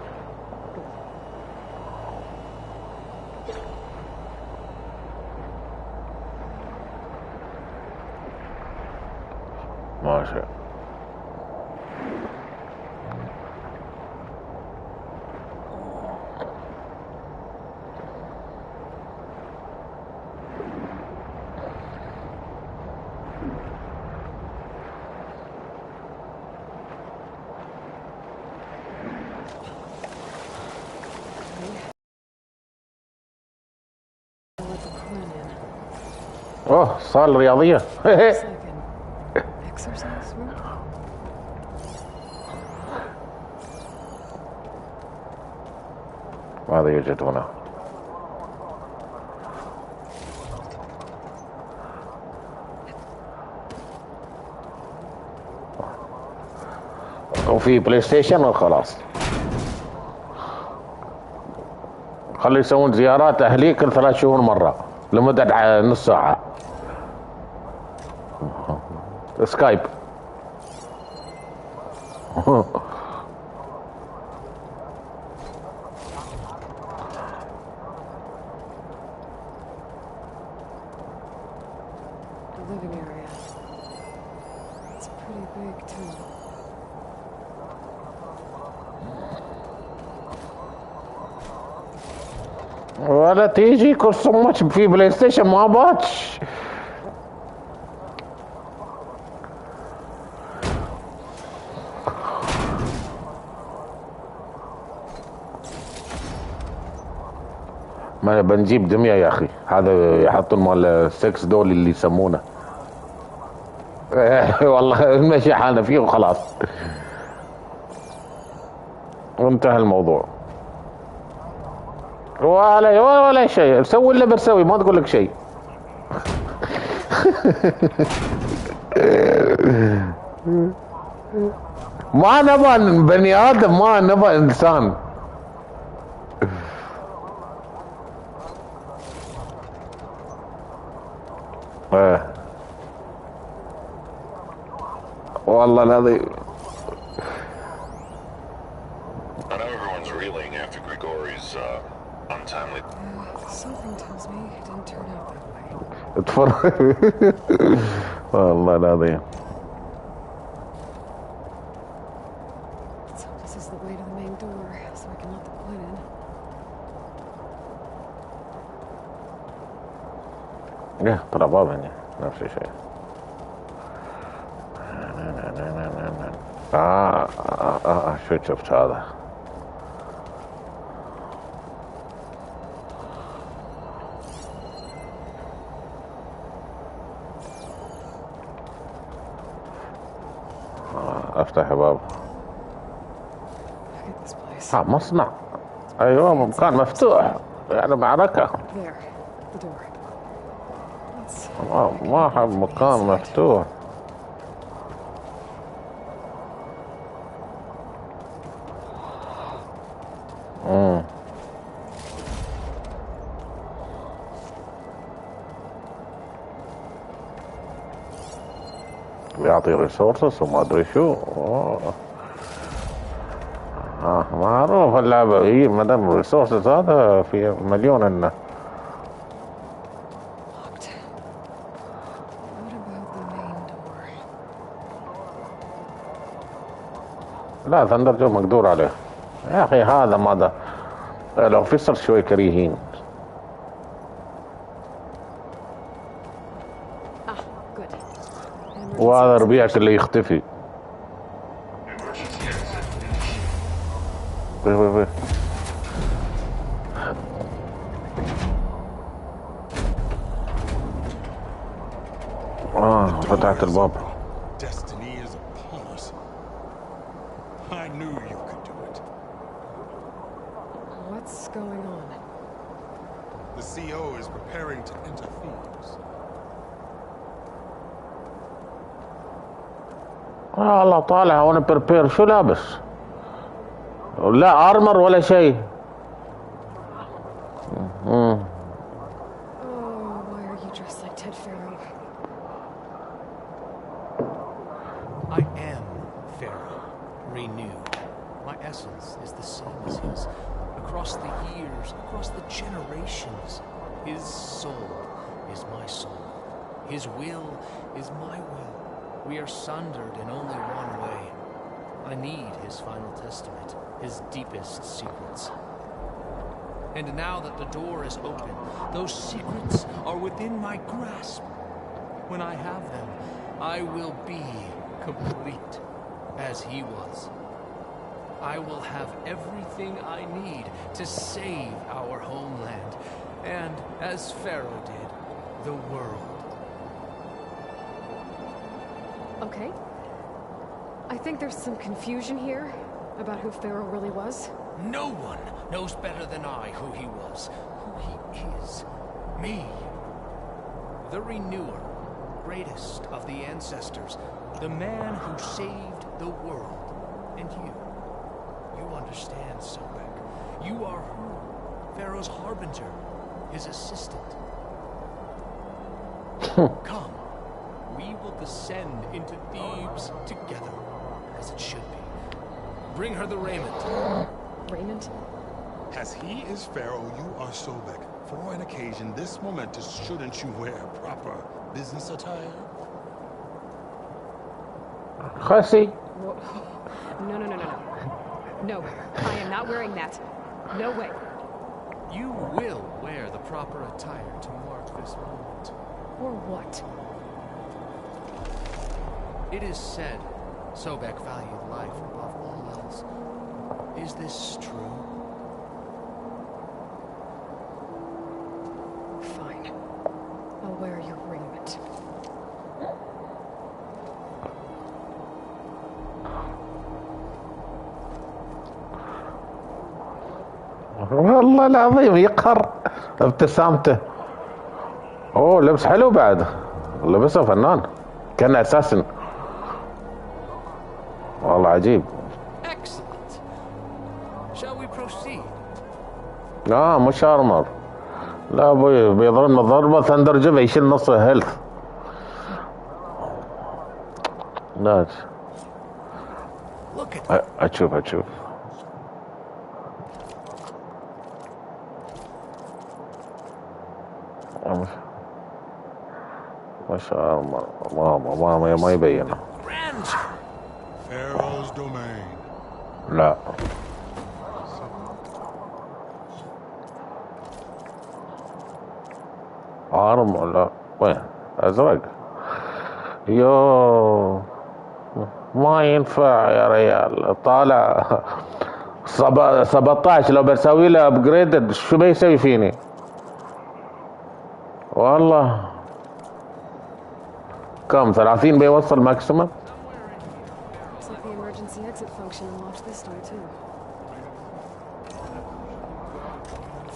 ماشي. اوه صار رياضية. It's like an exercise room. ماذا يوجد هنا؟ وفي بلاي ستيشن وخلاص. خلي يسوون زيارات اهلي كل 3 شهور مرة لمدة نص ساعة. سكايب. The living area. It's pretty big too. ولا تيجي كل ماتش في بلاي ستيشن ما باتش. ما بنجيب دمية يا اخي. هذا يحطون مال السكس دول اللي يسمونه. والله نمشي حالنا فيه وخلاص وانتهى الموضوع. ولا شيء. سوي اللي بتسوي ما تقول لك شيء. ما نبغى بني ادم، ما نبغى انسان. والله العظيم. I know everyone's reeling after Grigori's untimely. Something tells me it didn't turn out that way. اتفرج. والله العظيم. So this is the way to the main door, so I can let the Quinn in. طلع باب هنا نفس الشيء. شفت هذا. افتح باب. Look at this place. مصنع. It's ايوه مكان مفتوح يعني معركة. There, the door. Let's ما احب مكان مفتوح. بيعطي ريسورسز وما ادري شو. معروف اللعبة هي مدام ريسورسز هذا في مليون انه. locked. What about the main door? لا ثندر جو مقدور عليه يا اخي. هذا ماذا الاوفيسر شوي كريهين. Ah, good. An وهذا emergency ربيعك اللي يختفي. وي. فتحت الباب. Destiny is upon us. I knew you could do it. What's going on? The CO is preparing to enter Thebes. الله طالع وانا بريبير. شو لابس؟ لا ارمر ولا شيء. Oh, why are you dressed like Ted Pharaoh? I am Pharaoh, renewed. My essence is the same as his. Across the years, across the generations, his soul is my soul. His will is my will. We are sundered in only one way. I need his final testament, his deepest secrets. And now that the door is open, those secrets are within my grasp. When I have them, I will be complete as he was. I will have everything I need to save our homeland, and, as Pharaoh did, the world. Okay. I think there's some confusion here about who Pharaoh really was. No one knows better than I who he was, who he is. Me. The Renewer, greatest of the ancestors, the man who saved the world. And you understand, Sobek. You are who? Pharaoh's harbinger, his assistant. Come, we will descend into Thebes together, as it should be. Bring her the raiment. Raymond? As he is Pharaoh, you are Sobek. For an occasion this momentous, shouldn't you wear proper business attire? خسي. No. No, I am not wearing that. No way. You will wear the proper attire to mark this moment. Or what? It is said Sobek valued life above all else. Is this true? Fine. I'll wear your raiment. والله العظيم يقهر ابتسامته. اوه لبس حلو بعد. لبسه فنان كان اساسا. والله عجيب. Excellent. Shall we proceed? مش ارمر. لا ابوي بيضربنا ضربه ثندر جبه يشيل نص هيلث. لا Look at اشوف مش ارمر. ما يبينه. grandeur. Pharaoh's domain. لا ارمر. لا وين ازرق. يو ما ينفع يا ريال. طالع 17 لو بسوي له ابجريد شو بيسوي فيني والله. كم 30 بيوصل ماكسيمم. Looks like the emergency exit function unlocked this door too.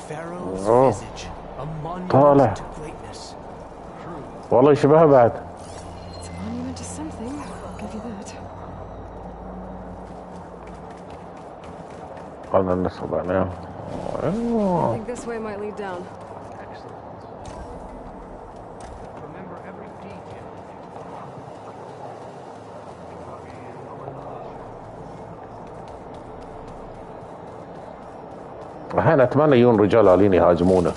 Pharaoh's Oh. visage, a monument طالع. to greatness. True. والله يشبهها بعد. It's a monument to something, I'll give you that. قلنا نصب عليها. I think this way might lead down. Excellent. Remember every detail. الحين اتمنى يجون رجال آلين يهاجمونه.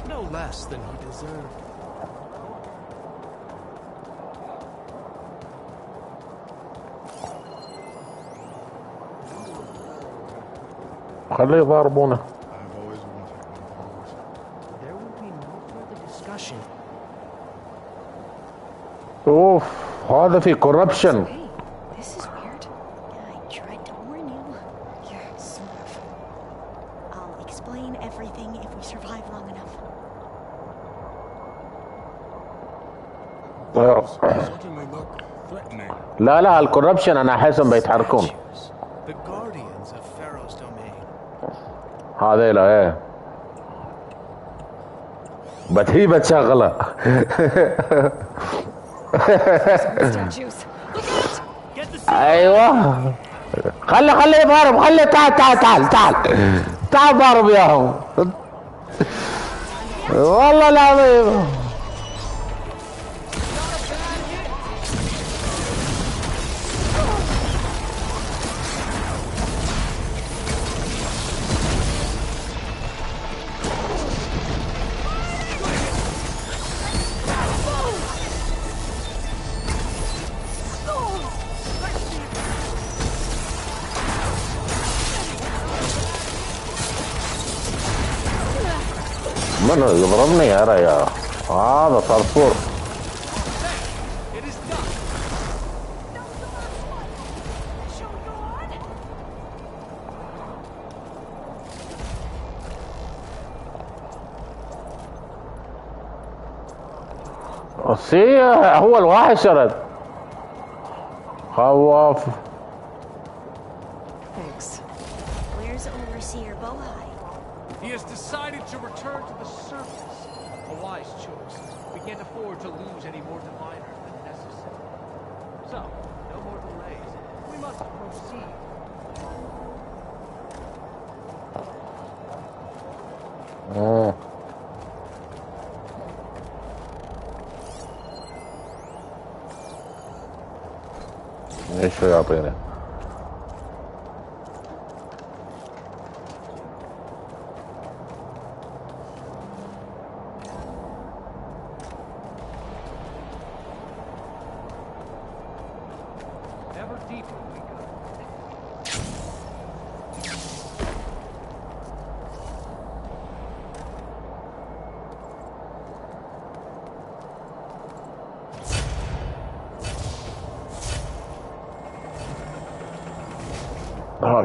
No less than he deserved. خليه يضاربونه. I've always wanted one of those. There will be no further discussion. اوف هذا في كوربشن. Hey, this is weird. I tried to warn you. Yeah, sort of. I'll explain everything if we survive long enough. Certainly look threatening. لا لا الكوربشن انا احسهم بيتحركون. Statues, the guardians of Pharaoh's domain. هذا لا ايه. هي بتشغله. Statues. Look out! Get the ايوه خليه يضارب خليه تعال ضارب وياهم والله العظيم من يضربني يا ريا هذا صرصور It is done. سي هو الواحد شرد خواف Thanks. Where's Overseer Bohai? He has decided to return to the surface. A wise choice. We can't afford to lose any more diviners than necessary. So, no more delays. We must proceed. ايش يعطيني Ever deeper we go.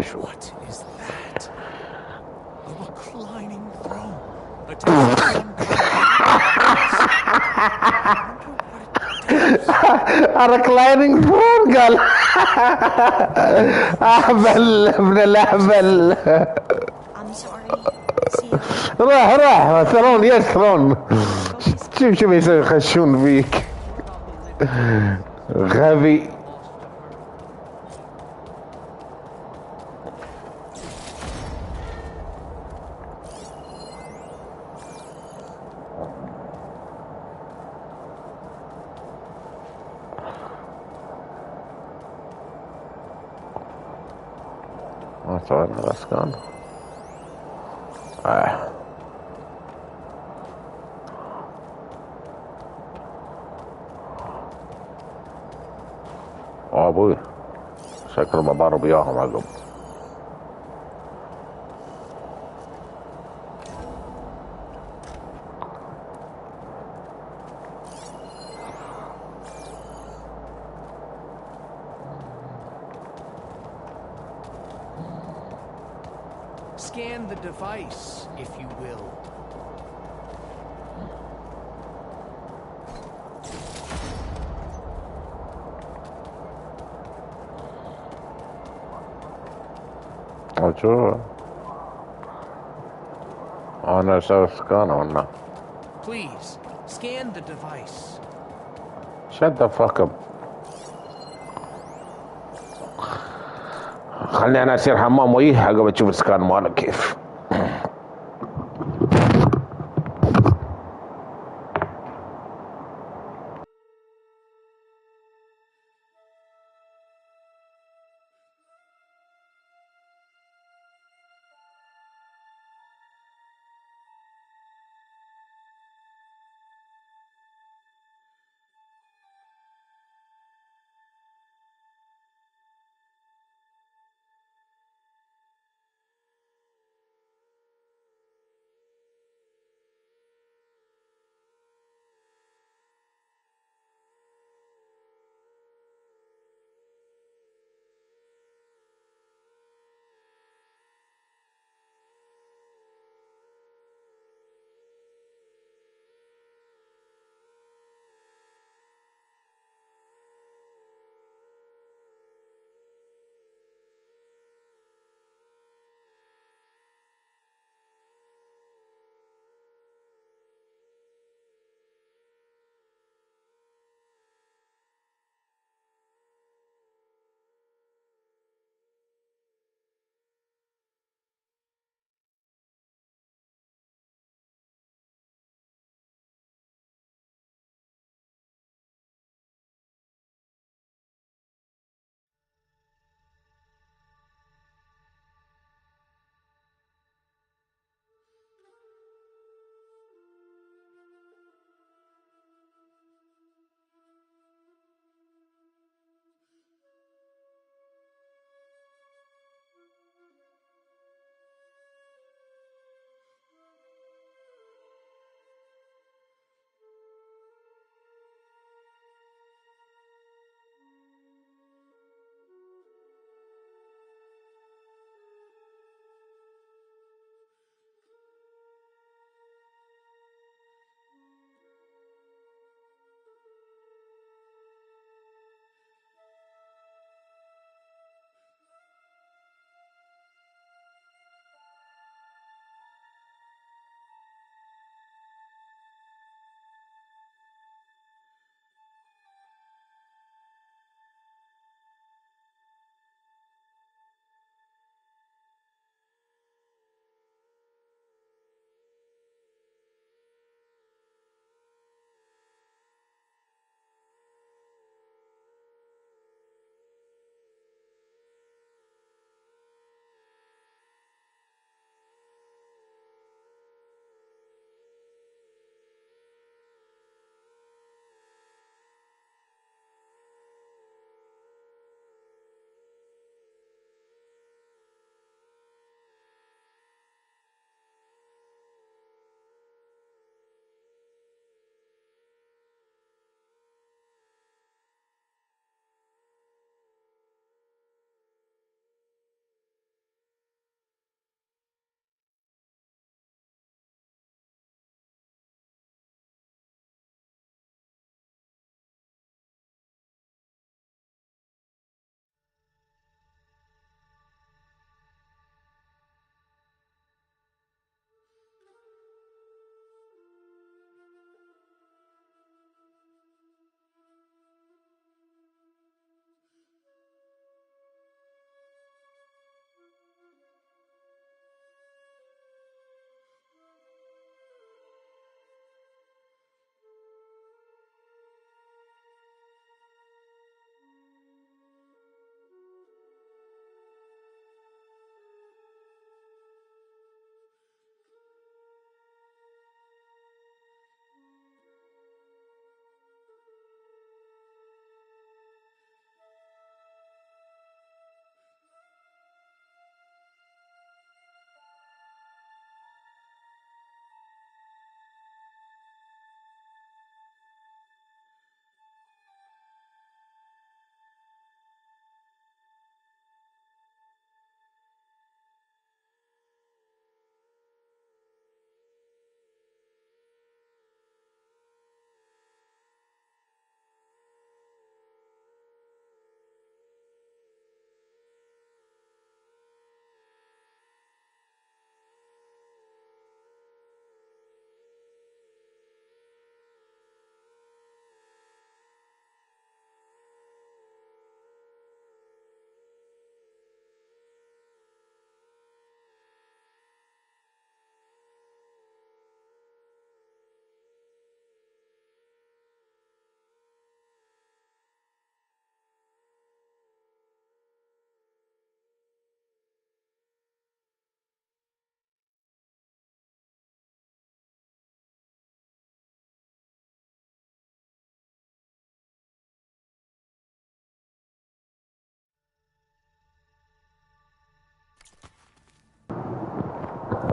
شو What is that? A reclining throne. Attached ركلايننج ثرون قال اهبل ابن الاهبل I'm sorry, Seal. روح ثرون يس ثرون شوف يسوي يخشون فيك غبي صار الاسكان ابوي شكل بضرب اياهم عقب Scan the device, if you will. انا اسوي سكان ولا Please, scan the device. shut the fuck up. خلني انا اصير حمام ويه عقب تشوف السكان مالك كيف.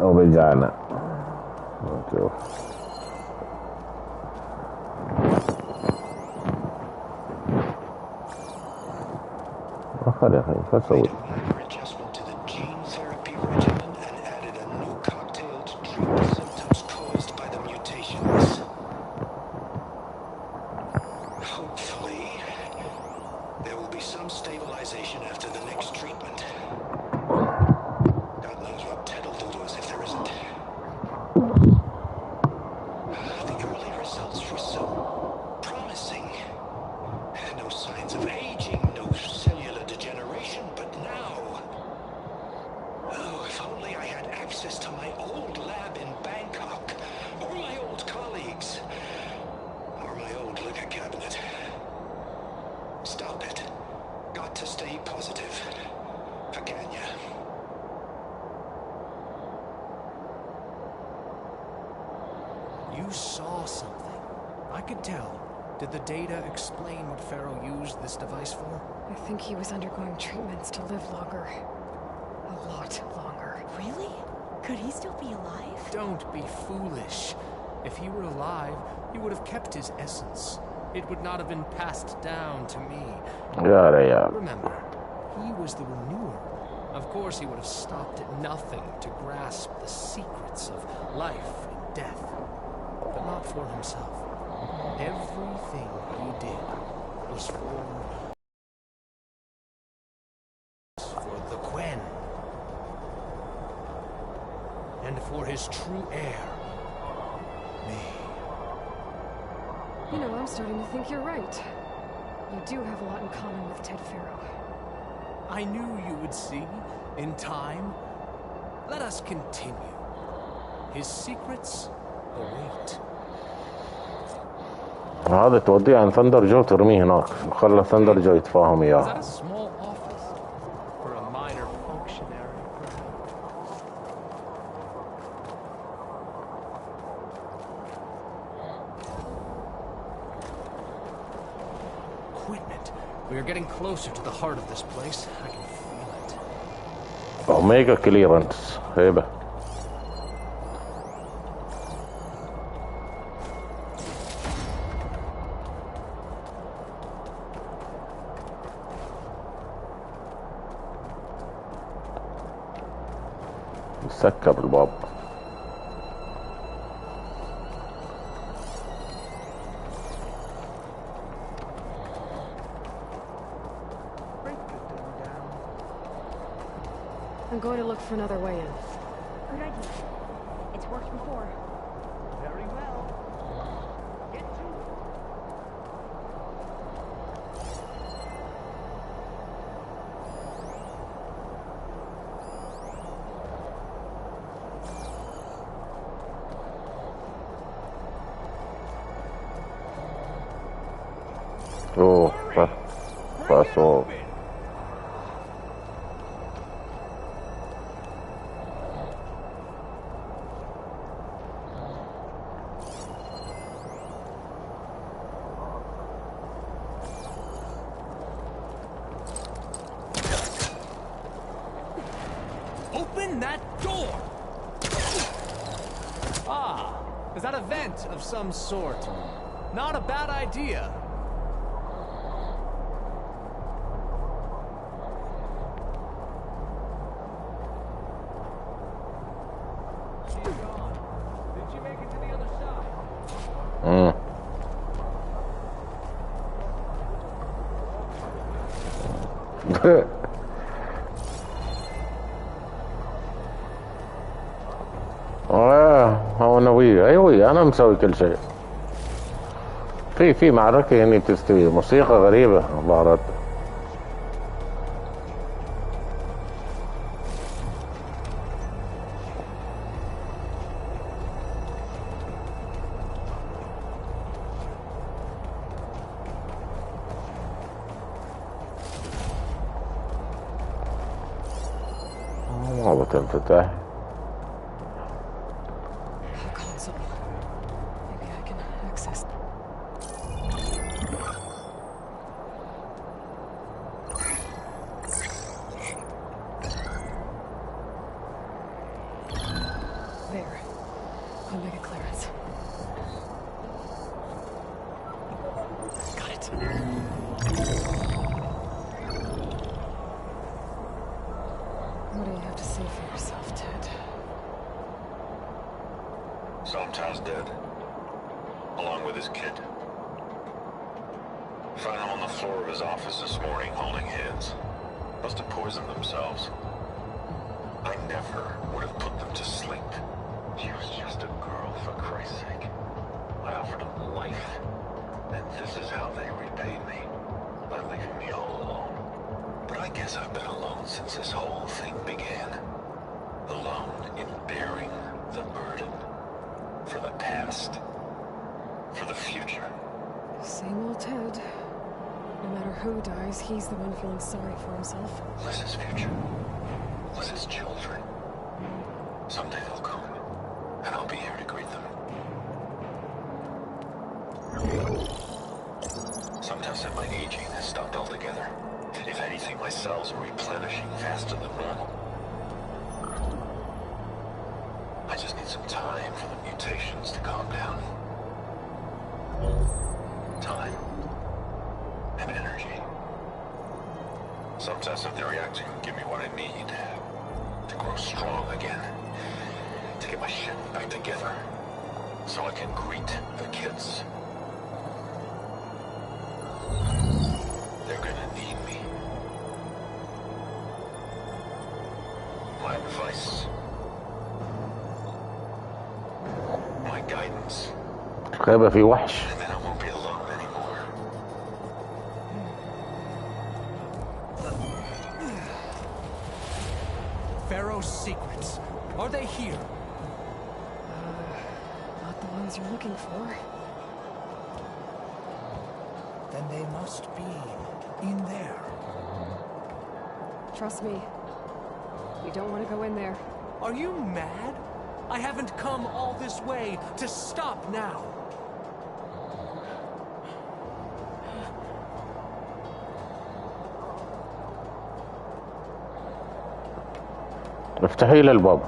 ورجعنا نشوف. خلي فسوي adjustment to the gene therapy regimen and added a new cocktail to treat the symptoms caused by the mutations. Hopefully, there will be some stabilization after the next treatment. God knows what Ted will do to us if there isn't. The early results were so promising. No signs of aging, no cellular degeneration, but now... Oh, if only I had access to my old lab in Bangkok, or my old colleagues, or my old liquor cabinet. Stop it. Got to stay positive. Paganya. You saw something. I could tell. Did the data explain what Pharaoh used this device for? I think he was undergoing treatments to live longer. A lot longer. Really? Could he still be alive? Don't be foolish. If he were alive, he would have kept his essence. It would not have been passed down to me. Yeah. Remember, he was the renewer. Of course, he would have stopped at nothing to grasp the secrets of life and death, but not for himself. Everything he did was for the Quen. And for his true heir, me. You know, I'm starting to think you're right. You do have a lot in common with Ted Pharaoh. I knew you would see, in time. Let us continue. His secrets await. هذا توديه عن ثندر جو ترميه هناك خلى ثندر جو يتفاهم Is إياه. that a small office for a minor functionary? Equipment. We are getting closer to the heart of this place. I can feel it. أوميجا كليرنس هيبة. سكر الباب. I'm going to look for another way in. Good idea. It's worked before. Very well. Get to it. أوه فاسو. Open that door! Ah, is that a vent of some sort? Not a bad idea. She's gone. Did she make it to the other side? انا وياه ايوه انا مسوي كل شيء. في معركة هني بتستوي موسيقى غريبة ظهرت. ما بتنفتح. Console. Maybe I can access. What do you have to say for yourself, Ted? Sometimes dead. Along with his kid. Found him on the floor of his office this morning, holding hands. Must have poisoned themselves. I never would have put them to sleep. She was just a girl, for Christ's sake. I offered them life. And this is how they repaid me. By leaving me all alone. But I guess I've been alone since this whole thing began. Alone in bearing the burden. For the past. For the future. Same old Ted. No matter who dies, he's the one feeling sorry for himself. Liz's future. Liz's children. Someday they'll come. And I'll be here to greet them. Sometimes my aging has stopped altogether. If anything, my cells are replenishing faster than normal. I just need some time for the mutations to calm down. Time. And energy. Some tests of the reactor can give me what I need to grow strong again. To get my shit back together. So I can greet the kids. They're gonna need me. My advice. My guidance. غابة في وحش. And then I won't be alone anymore. Pharaoh's secrets. Are they here? Not the ones you're looking for. Then they must be in there. Trust me. We don't want to go in there. Are you mad? I haven't come all this way to stop now. افتحي لي الباب.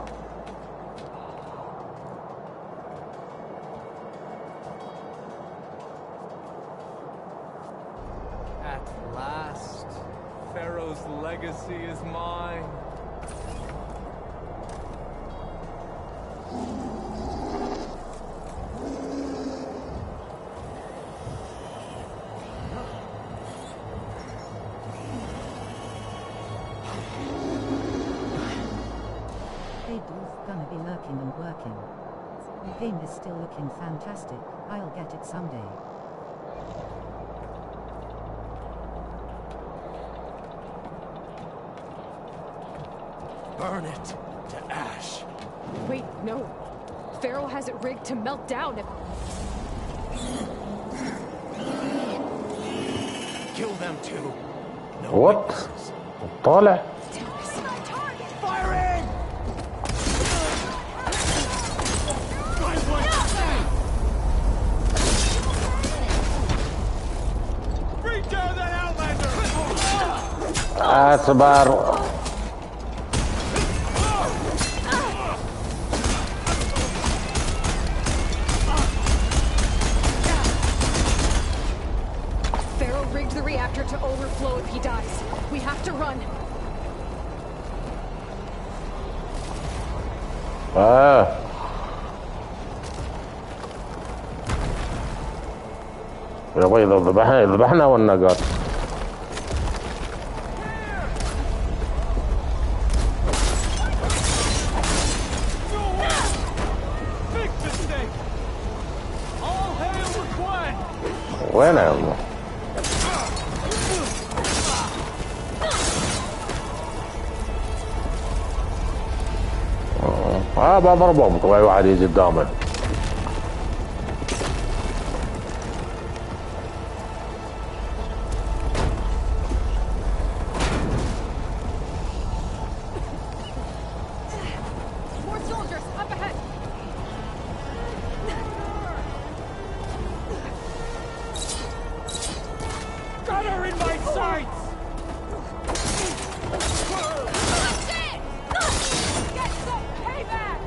At last, Pharaoh's legacy is mine. Abel's gonna be lurking and working. The game is still looking fantastic. I'll get it someday. Burn it to ash. Wait, no. Pharaoh has it rigged to melt down if... Kill them too. No What? witnesses. طالع. Fire in! Bring down that outlander! أصبر. Pharaoh rigged the reactor to overflow if he dies. We have to run. يبغى إذا ذبحنا والنقاط. Big mistake! All hail the Quen! وين يا الله؟ بضربهم طبعا واحد يجي قدامه. More soldiers, up ahead! Got her in my sights! Get some payback!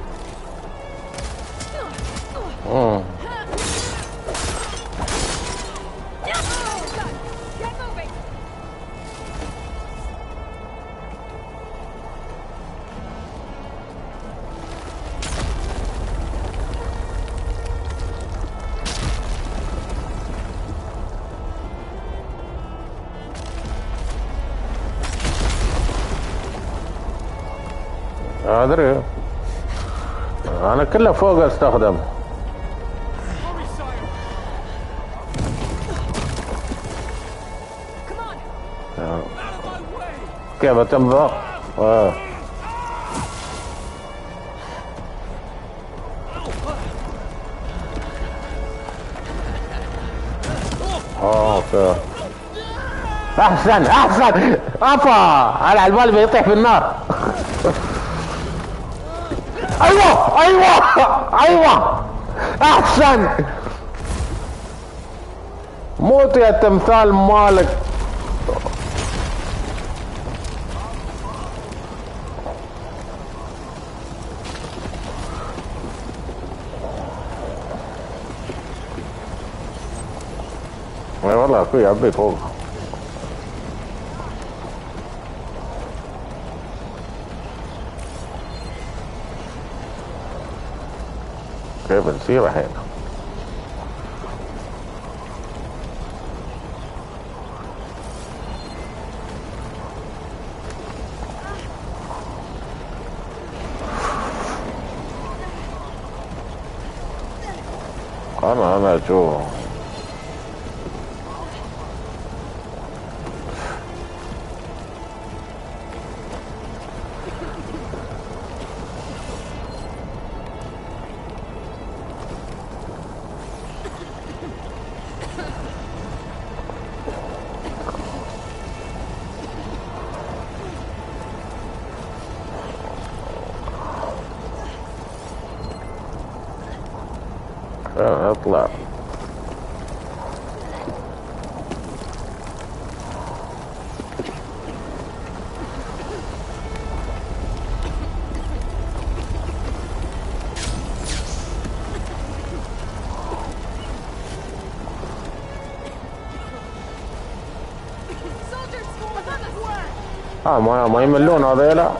ادري انا كله فوق استخدم. كيف تمضى؟ اوكي احسن احسن افا على البال بيطيح في النار. ايوه ايوه ايوه احسن موت يا تمثال مالك. اي والله اخوي عبيت فوق. كيف نسير الحين؟ انا اشوف اطلع. ما يملون هذيلا.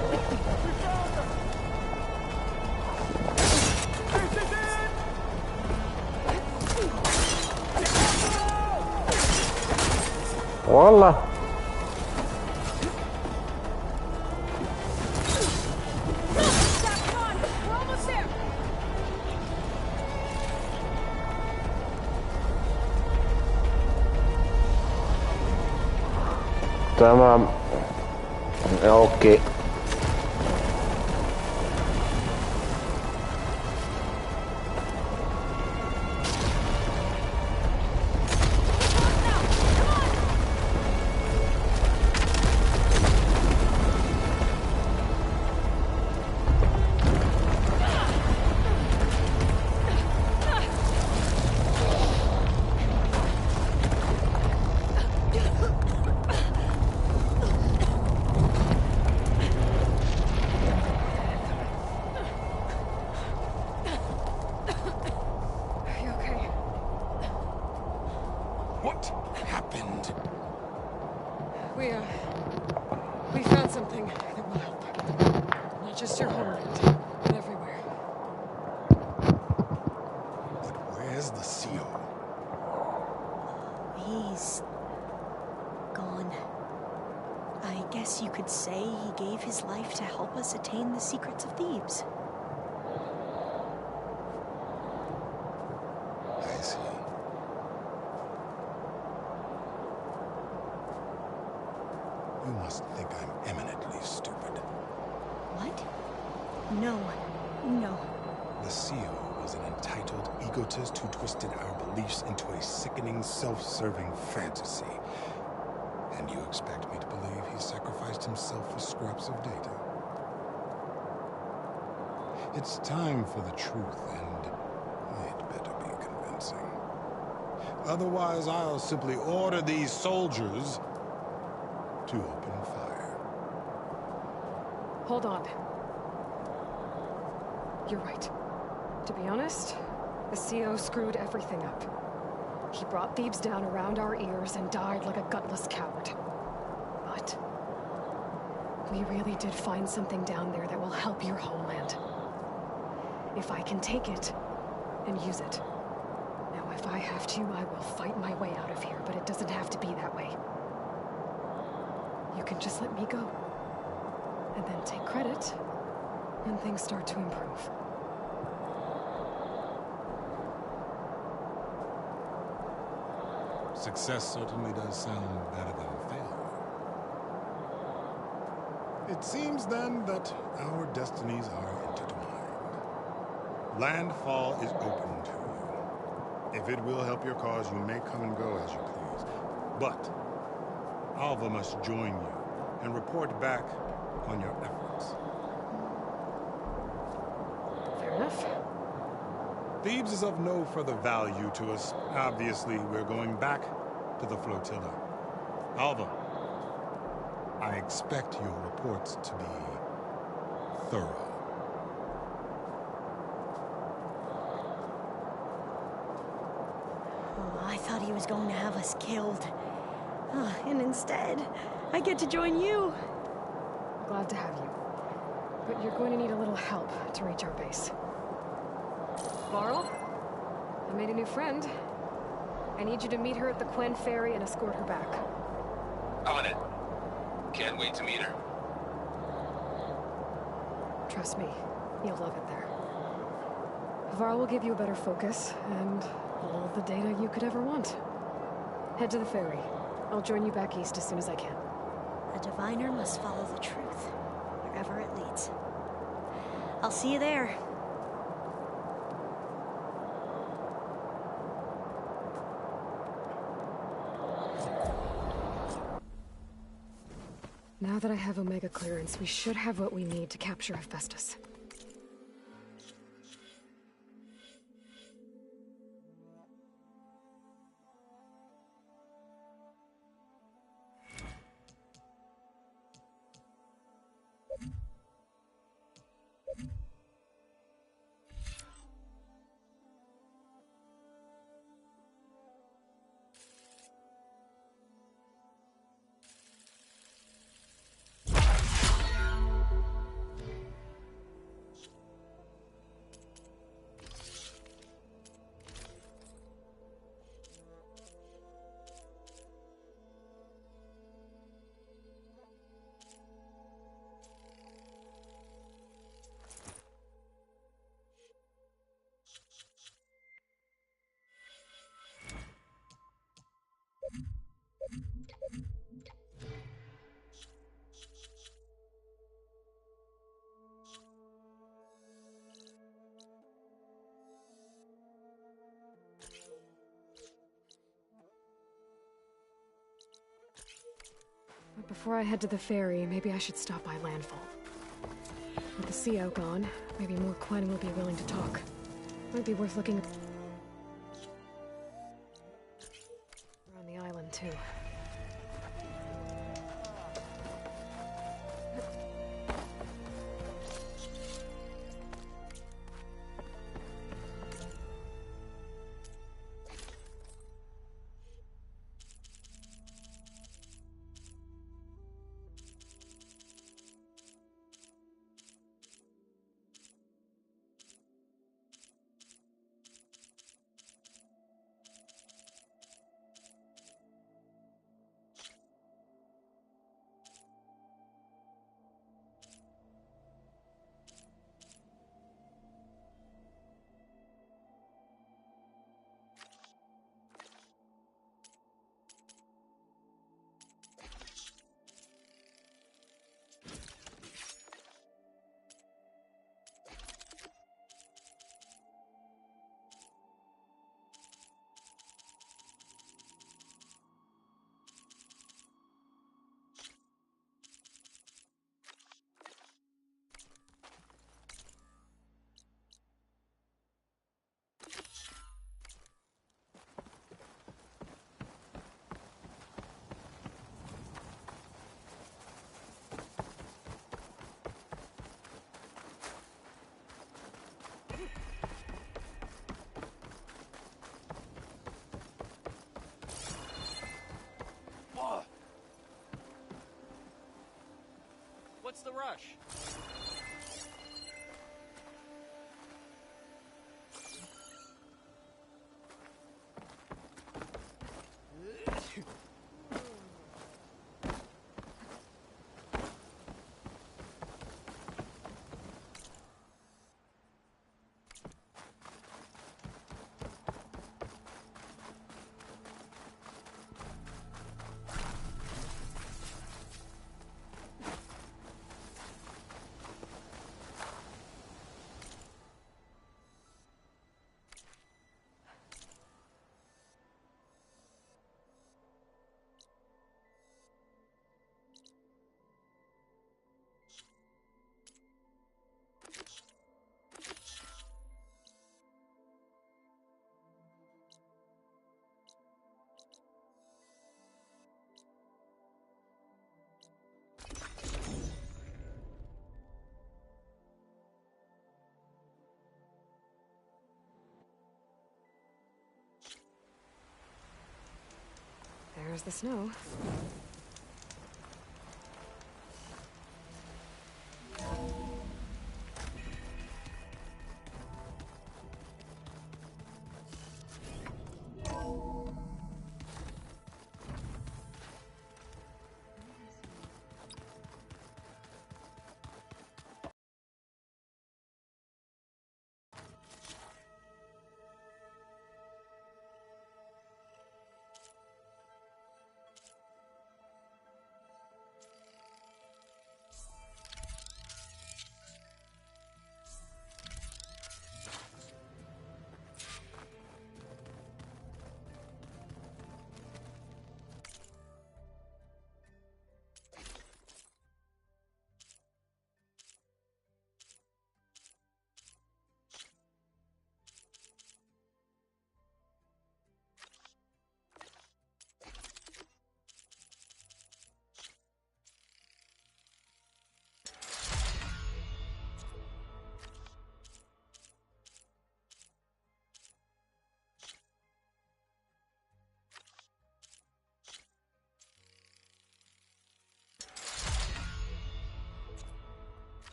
والله تمام اوكي. We found something that will help. Not just your homeland, but everywhere. But where's the CO? He's gone. I guess you could say he gave his life to help us attain the secrets of Thebes. I see. You must think I'm eminently stupid. What? No. The CEO was an entitled egotist who twisted our beliefs into a sickening, self-serving fantasy. And you expect me to believe he sacrificed himself for scraps of data? It's time for the truth, and it better be convincing. Otherwise, I'll simply order these soldiers to open fire. Hold on. You're right. To be honest, the CO screwed everything up. He brought Thebes down around our ears and died like a gutless coward. But we really did find something down there that will help your homeland. If I can take it and use it. Now, if I have to, I will fight my way out of here, but it doesn't have to be that way. You can just let me go. And then take credit when things start to improve. Success certainly does sound better than failure. It seems then that our destinies are intertwined. Landfall is open to you. If it will help your cause, you may come and go as you please. But Alva must join you and report back on your efforts. Fair enough. Thebes is of no further value to us. Obviously, we're going back to the flotilla. Alva, I expect your reports to be thorough. Oh, I thought he was going to have us killed. And instead, I get to join you. Glad to have you. But you're going to need a little help to reach our base. Varl, I made a new friend. I need you to meet her at the Quen Ferry and escort her back. On it. Can't wait to meet her. Trust me, you'll love it there. Varl will give you a better focus and all the data you could ever want. Head to the ferry. I'll join you back east as soon as I can. A diviner must follow the truth, wherever it leads. I'll see you there. Now that I have Omega clearance, we should have what we need to capture Hephaestus. But before I head to the ferry, maybe I should stop by Landfall. With the CO gone, maybe more Quen will be willing to talk. Might be worth looking around the island, too. What's the rush? There's the snow.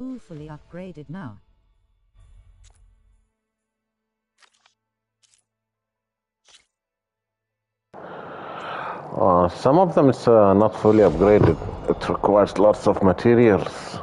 Ooh, fully upgraded now. Some of them is not fully upgraded. It requires lots of materials.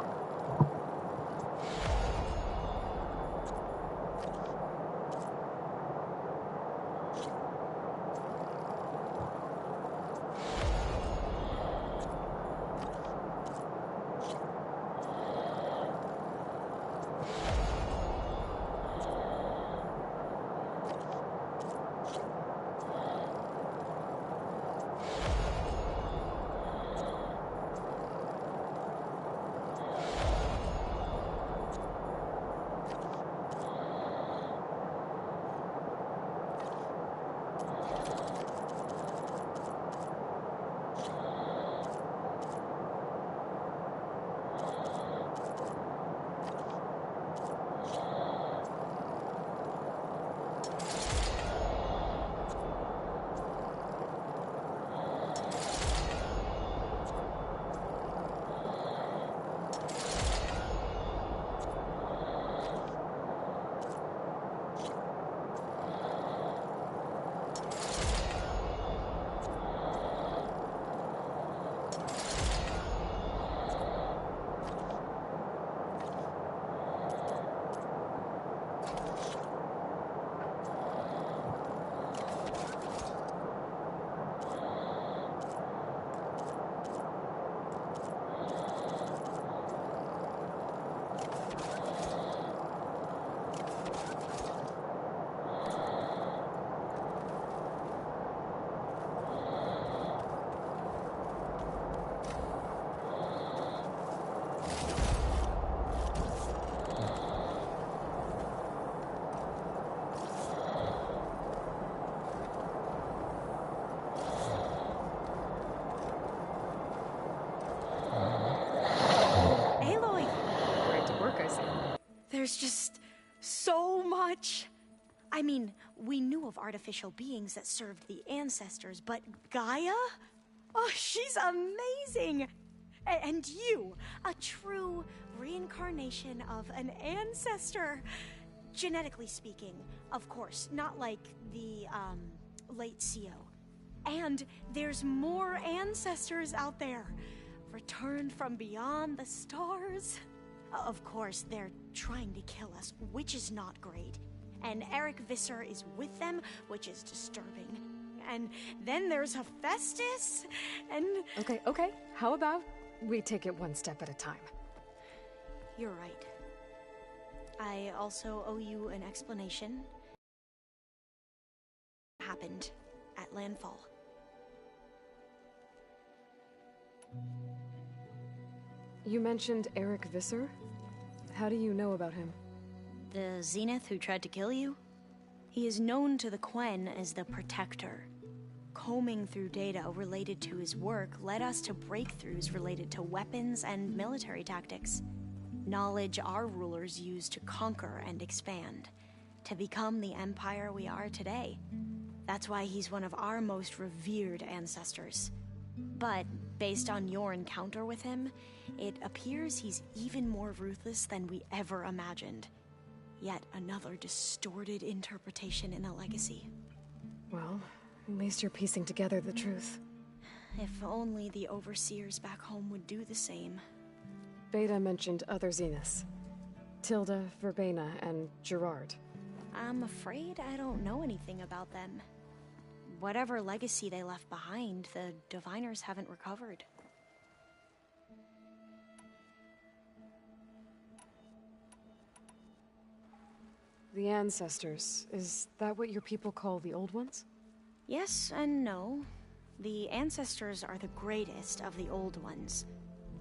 There's just so much. I mean, we knew of artificial beings that served the ancestors, but Gaia? Oh, she's amazing! And you, a true reincarnation of an ancestor. Genetically speaking, of course, not like the, late CO. And there's more ancestors out there, returned from beyond the stars. Of course, they're trying to kill us, which is not great. And Eric Visser is with them, which is disturbing. And then there's Hephaestus, and... Okay. How about we take it one step at a time? You're right. I also owe you an explanation. What happened at landfall? You mentioned Eric Visser? How do you know about him? The Zenith who tried to kill you? He is known to the Quen as the Protector. Combing through data related to his work led us to breakthroughs related to weapons and military tactics. Knowledge our rulers used to conquer and expand, to become the empire we are today. That's why he's one of our most revered ancestors. But based on your encounter with him, it appears he's even more ruthless than we ever imagined. Yet another distorted interpretation in the legacy. Well, at least you're piecing together the truth. If only the overseers back home would do the same. Beta mentioned other Zeniths. Tilda, Verbena, and Gerard. I'm afraid I don't know anything about them. Whatever legacy they left behind, the Diviners haven't recovered. The Ancestors, is that what your people call the Old Ones? Yes and no. The Ancestors are the greatest of the Old Ones.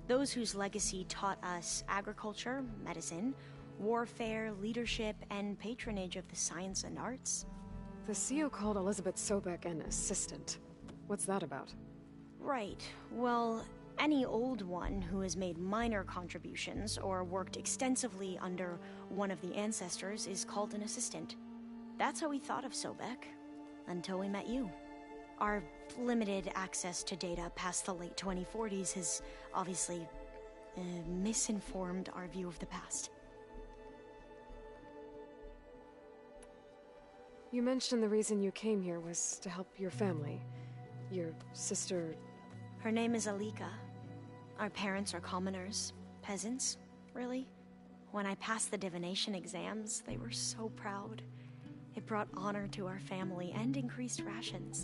Those whose legacy taught us agriculture, medicine, warfare, leadership, and patronage of the science and arts. The CO called Elizabeth Sobek an assistant. What's that about? Right. Well, any Old One who has made minor contributions or worked extensively under one of the Ancestors is called an assistant. That's how we thought of Sobek, until we met you. Our limited access to data past the late 2040s has obviously misinformed our view of the past. You mentioned the reason you came here was to help your family. Your sister... Her name is Alika. Our parents are commoners. Peasants, really. When I passed the divination exams, they were so proud. It brought honor to our family and increased rations.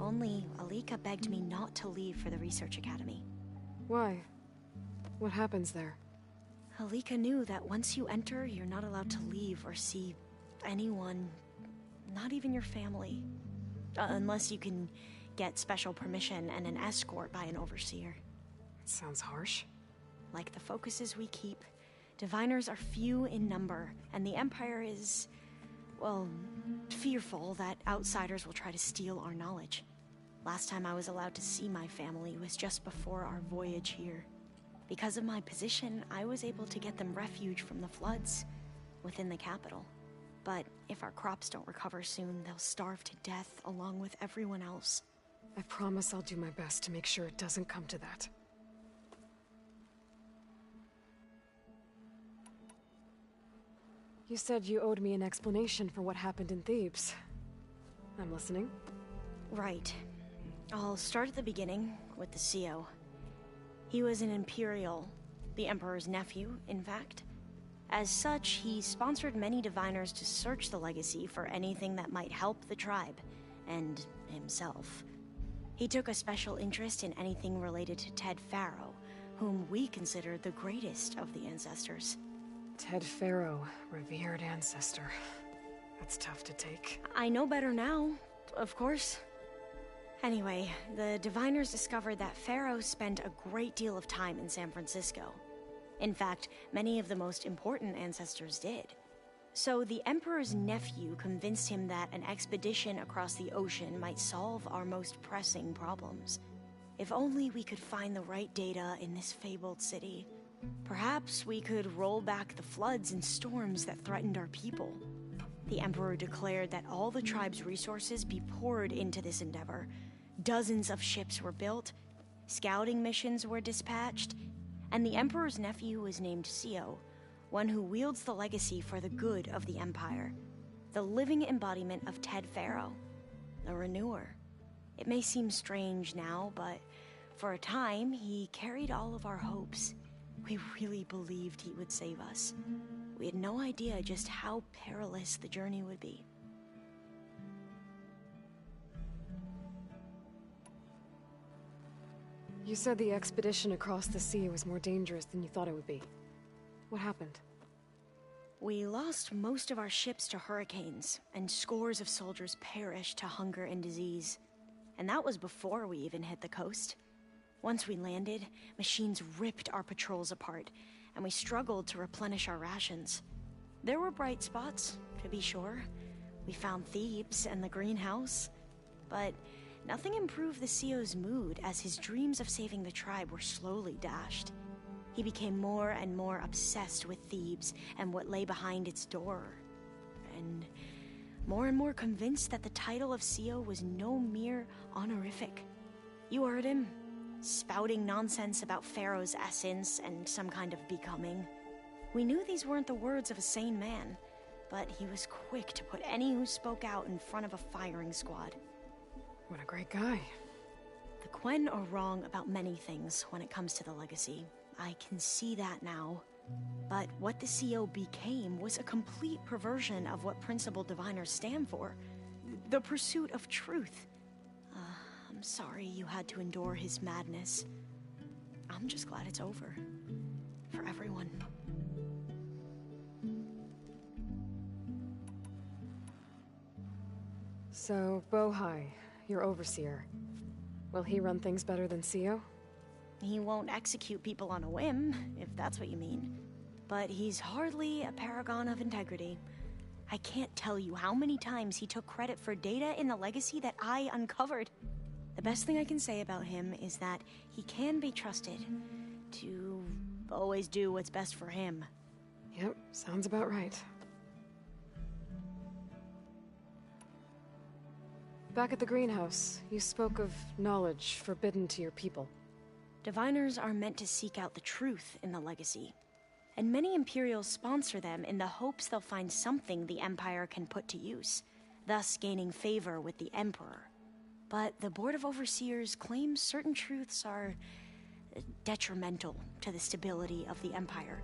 Only Alika begged me not to leave for the research academy. Why? What happens there? Alika knew that once you enter, you're not allowed to leave or see anyone, not even your family. Unless you can get special permission and an escort by an overseer. That sounds harsh. Like the focuses we keep, diviners are few in number, and the Empire is, well, fearful that outsiders will try to steal our knowledge. Last time I was allowed to see my family was just before our voyage here. Because of my position, I was able to get them refuge from the floods within the capital. But if our crops don't recover soon, they'll starve to death along with everyone else. I promise I'll do my best to make sure it doesn't come to that. You said you owed me an explanation for what happened in Thebes. I'm listening. Right. I'll start at the beginning with the CO. He was an Imperial, the Emperor's nephew, in fact. As such, he sponsored many diviners to search the legacy for anything that might help the tribe, and himself. He took a special interest in anything related to Ted Faro, whom we consider the greatest of the Ancestors. Ted Faro, revered ancestor. That's tough to take. I know better now, of course. Anyway, the diviners discovered that Faro spent a great deal of time in San Francisco. In fact, many of the most important ancestors did. So the Emperor's nephew convinced him that an expedition across the ocean might solve our most pressing problems. If only we could find the right data in this fabled city. Perhaps we could roll back the floods and storms that threatened our people. The Emperor declared that all the tribe's resources be poured into this endeavor. Dozens of ships were built, scouting missions were dispatched, and the Emperor's nephew was named CO, one who wields the legacy for the good of the Empire, the living embodiment of Ted Faro, the Renewer. It may seem strange now, but for a time, he carried all of our hopes. We really believed he would save us. We had no idea just how perilous the journey would be. You said the expedition across the sea was more dangerous than you thought it would be. What happened? We lost most of our ships to hurricanes, and scores of soldiers perished to hunger and disease. And that was before we even hit the coast. Once we landed, machines ripped our patrols apart, and we struggled to replenish our rations. There were bright spots, to be sure. We found Thebes and the greenhouse, but nothing improved the CEO's mood as his dreams of saving the tribe were slowly dashed. He became more and more obsessed with Thebes and what lay behind its door, and more convinced that the title of CEO was no mere honorific. You heard him, spouting nonsense about Pharaoh's essence and some kind of becoming. We knew these weren't the words of a sane man, but he was quick to put any who spoke out in front of a firing squad. What a great guy. The Quen are wrong about many things when it comes to the legacy. I can see that now. But what the CO became was a complete perversion of what principled diviners stand for. The pursuit of truth. I'm sorry you had to endure his madness. I'm just glad it's over. For everyone. So, Bohai, your overseer. Will he run things better than CEO? He won't execute people on a whim, if that's what you mean. But he's hardly a paragon of integrity. I can't tell you how many times he took credit for data in the legacy that I uncovered. The best thing I can say about him is that he can be trusted to always do what's best for him. Yep, sounds about right. Back at the greenhouse, you spoke of knowledge forbidden to your people. Diviners are meant to seek out the truth in the legacy, and many Imperials sponsor them in the hopes they'll find something the Empire can put to use, thus gaining favor with the Emperor. But the Board of Overseers claims certain truths are detrimental to the stability of the Empire,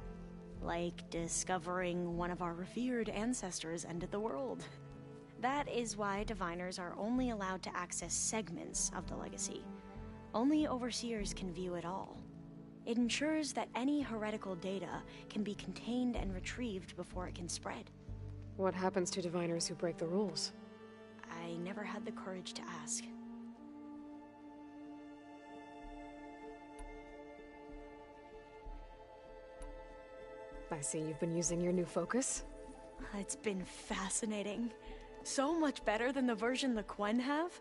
like discovering one of our revered ancestors ended the world. That is why Diviners are only allowed to access segments of the legacy. Only Overseers can view it all. It ensures that any heretical data can be contained and retrieved before it can spread. What happens to Diviners who break the rules? I never had the courage to ask. I see you've been using your new focus. It's been fascinating. So much better than the version the Quen have.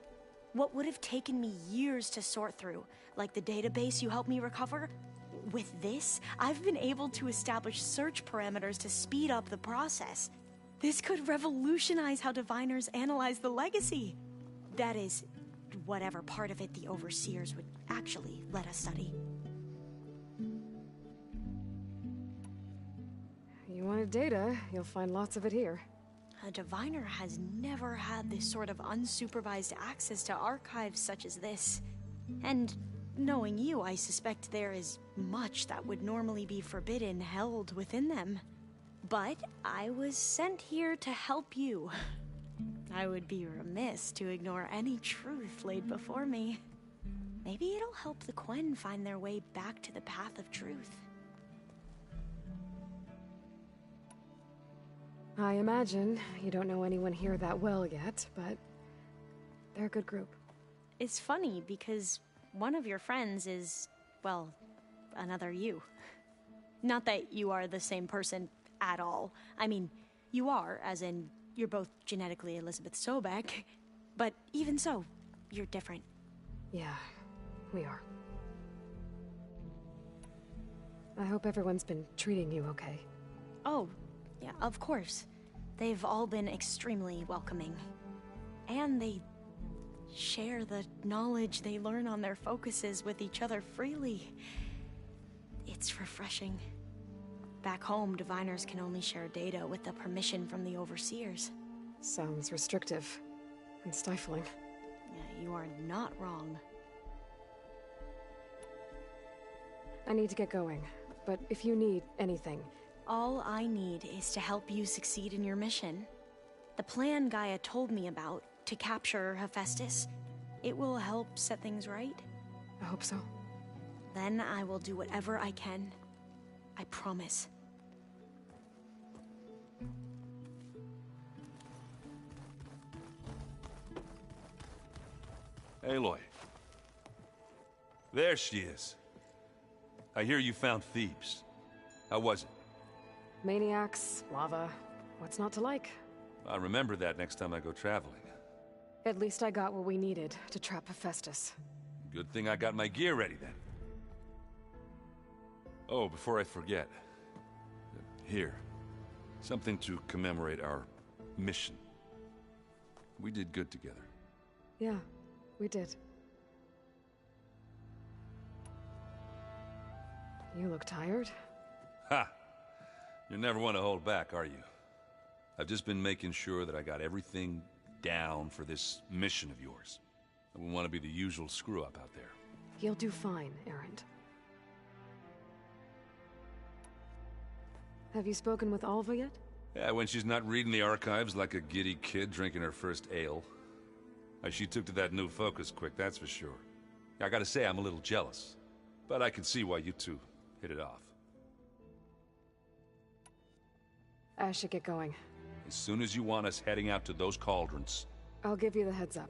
What would have taken me years to sort through, like the database you helped me recover, with this, I've been able to establish search parameters to speed up the process. This could revolutionize how Diviners analyze the legacy. That is, whatever part of it the Overseers would actually let us study. You wanted data, you'll find lots of it here. A Diviner has never had this sort of unsupervised access to archives such as this. And knowing you, I suspect there is much that would normally be forbidden held within them. But I was sent here to help you. I would be remiss to ignore any truth laid before me. Maybe it'll help the Quen find their way back to the path of truth. I imagine you don't know anyone here that well yet, but they're a good group. It's funny because one of your friends is, well, another you. Not that you are the same person at all. I mean, you are, as in, you're both genetically Elizabeth Sobek, but even so, you're different. Yeah, we are. I hope everyone's been treating you okay. Oh, yeah, of course. They've all been extremely welcoming. And they share the knowledge they learn on their focuses with each other freely. It's refreshing. Back home, Diviners can only share data with the permission from the Overseers. Sounds restrictive and stifling. You are not wrong. I need to get going, but if you need anything... All I need is to help you succeed in your mission. The plan Gaia told me about, to capture Hephaestus, it will help set things right. I hope so. Then I will do whatever I can. I promise. Aloy. There she is. I hear you found Thebes. How was it? Maniacs, lava, what's not to like? I'll remember that next time I go traveling. At least I got what we needed to trap Hephaestus. Good thing I got my gear ready then. Oh, before I forget. Here. Something to commemorate our mission. We did good together. Yeah, we did. You look tired. Ha! You never want to hold back, are you? I've just been making sure that I got everything down for this mission of yours. I wouldn't want to be the usual screw-up out there. You'll do fine, Erend. Have you spoken with Alva yet? Yeah, when she's not reading the archives like a giddy kid drinking her first ale. She took to that new focus quick, that's for sure. I gotta say, I'm a little jealous. But I can see why you two hit it off. I should get going. As soon as you want us heading out to those cauldrons. I'll give you the heads up.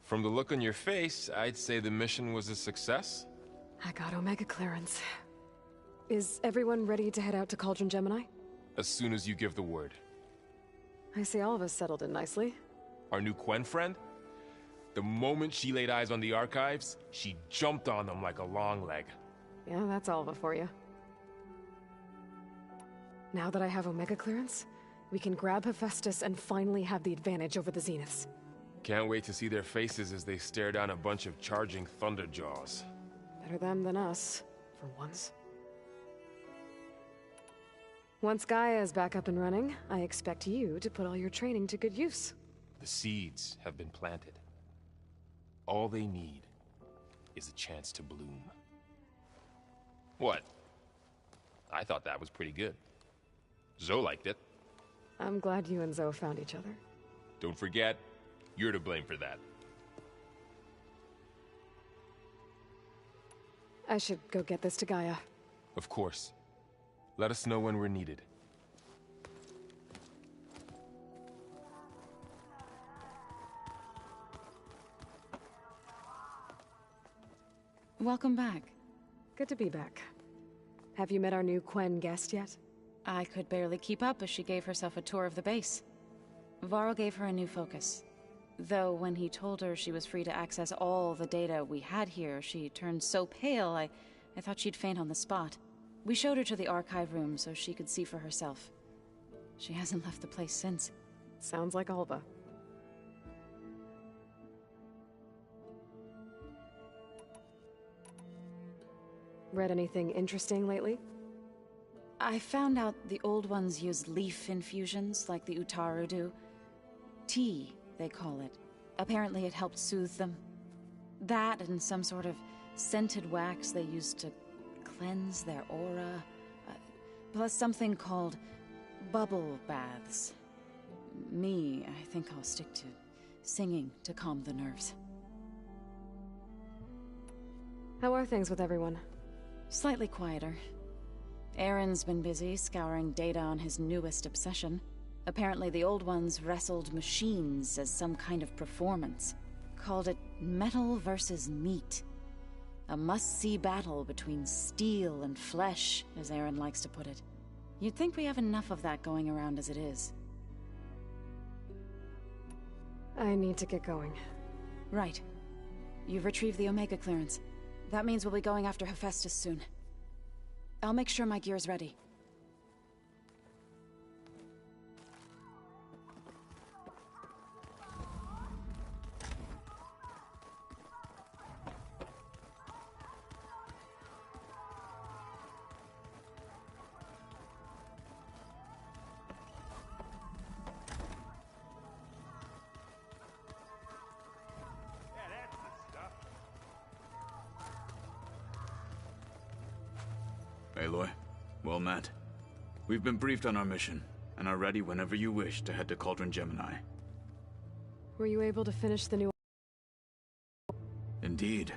From the look on your face, I'd say the mission was a success. I got Omega clearance. Is everyone ready to head out to Cauldron Gemini? As soon as you give the word. I see all of us settled in nicely. Our new Quen friend? The moment she laid eyes on the archives, she jumped on them like a long leg. Yeah, that's Alva for you. Now that I have Omega clearance, we can grab Hephaestus and finally have the advantage over the Zeniths. Can't wait to see their faces as they stare down a bunch of charging Thunderjaws. Better them than us, for once. Once Gaia is back up and running, I expect you to put all your training to good use. The seeds have been planted. All they need is a chance to bloom. What? I thought that was pretty good. Zoe liked it. I'm glad you and Zoe found each other. Don't forget, you're to blame for that. I should go get this to Gaia. Of course. Let us know when we're needed. Welcome back. Good to be back. Have you met our new Quen guest yet? I could barely keep up as she gave herself a tour of the base. Varl gave her a new focus. Though when he told her she was free to access all the data we had here, she turned so pale I thought she'd faint on the spot. We showed her to the archive room so she could see for herself. She hasn't left the place since. Sounds like Alva. Read anything interesting lately? I found out the old ones use leaf infusions like the Utaru do. Tea, they call it. Apparently it helped soothe them. That and some sort of scented wax they used to cleanse their aura. Plus something called bubble baths. Me, I think I'll stick to singing to calm the nerves. How are things with everyone? Slightly quieter. Aaron's been busy scouring data on his newest obsession. Apparently the old ones wrestled machines as some kind of performance. Called it metal versus meat. A must-see battle between steel and flesh, as Aaron likes to put it. You'd think we have enough of that going around as it is. I need to get going. Right. You've retrieved the Omega clearance. That means we'll be going after Hephaestus soon. I'll make sure my gear's ready. Aloy, well met. We've been briefed on our mission, and are ready whenever you wish to head to Cauldron Gemini. Were you able to finish the new... Indeed.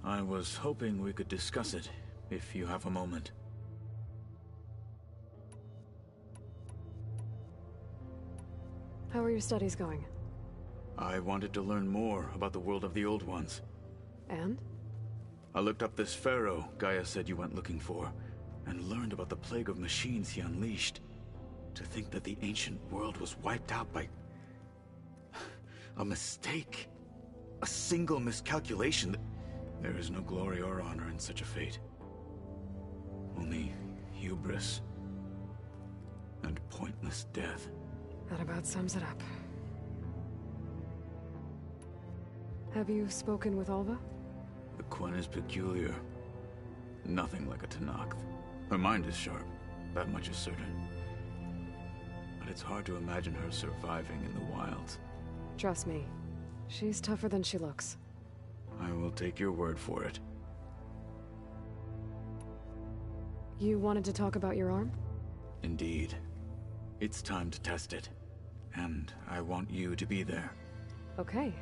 I was hoping we could discuss it, if you have a moment. How are your studies going? I wanted to learn more about the world of the Old Ones. And? I looked up this pharaoh Gaia said you went looking for, and learned about the plague of machines he unleashed. To think that the ancient world was wiped out by... a mistake. A single miscalculation. There is no glory or honor in such a fate. Only hubris. And pointless death. That about sums it up. Have you spoken with Alva? The Quen is peculiar. Nothing like a Tenakth. Her mind is sharp, that much is certain. But it's hard to imagine her surviving in the wilds. Trust me, she's tougher than she looks. I will take your word for it. You wanted to talk about your arm? Indeed. It's time to test it. And I want you to be there. Okay.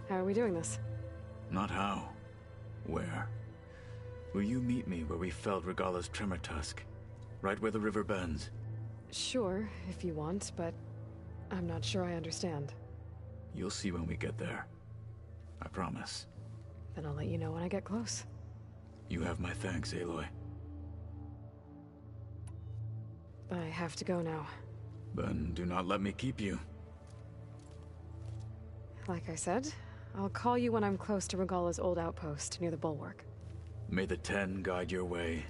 How are we doing this? Not how. Where? Will you meet me where we felled Regalla's tremor tusk? Right where the river bends? Sure, if you want, but I'm not sure I understand. You'll see when we get there. I promise. Then I'll let you know when I get close. You have my thanks, Aloy. I have to go now. Then do not let me keep you. Like I said, I'll call you when I'm close to Regalla's old outpost near the bulwark. May the Ten guide your way.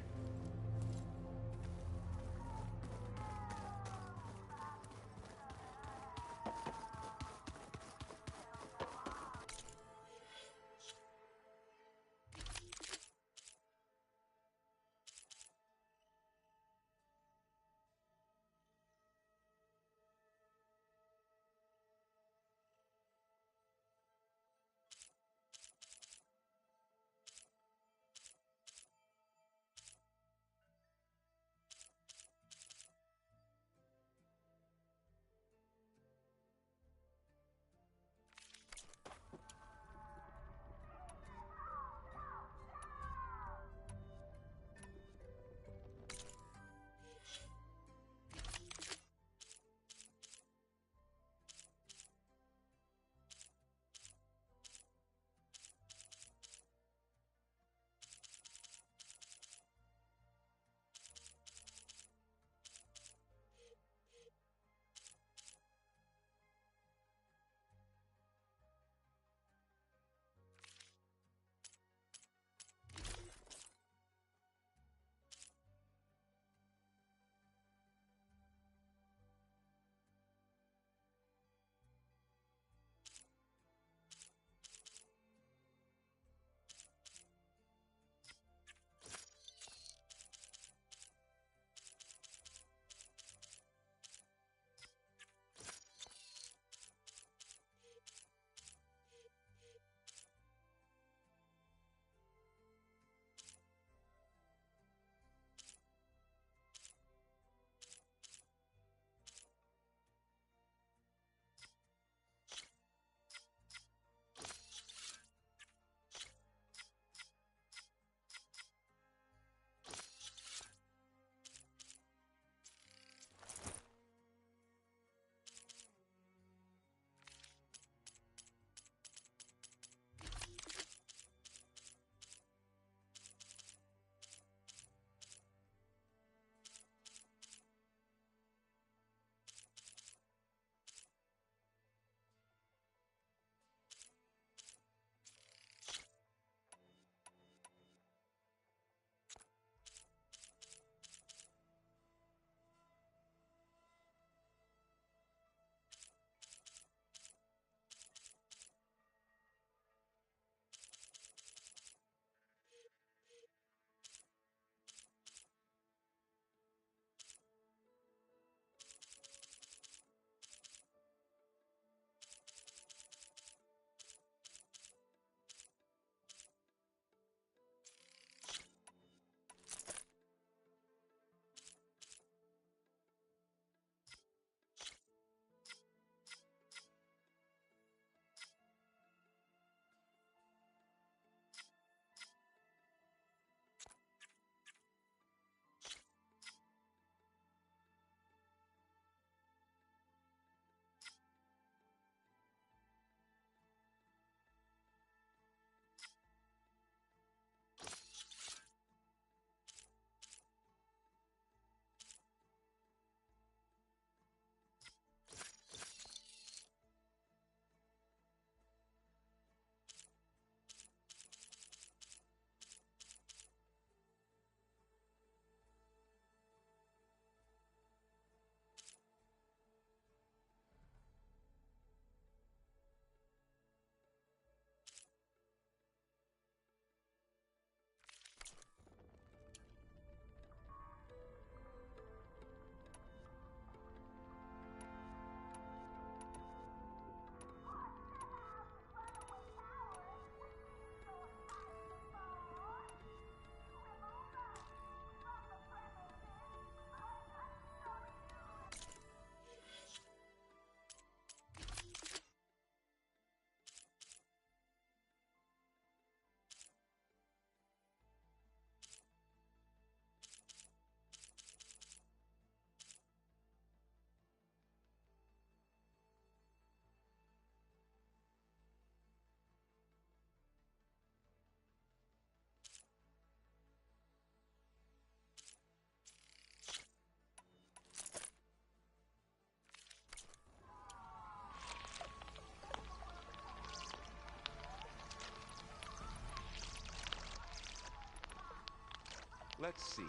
Let's see.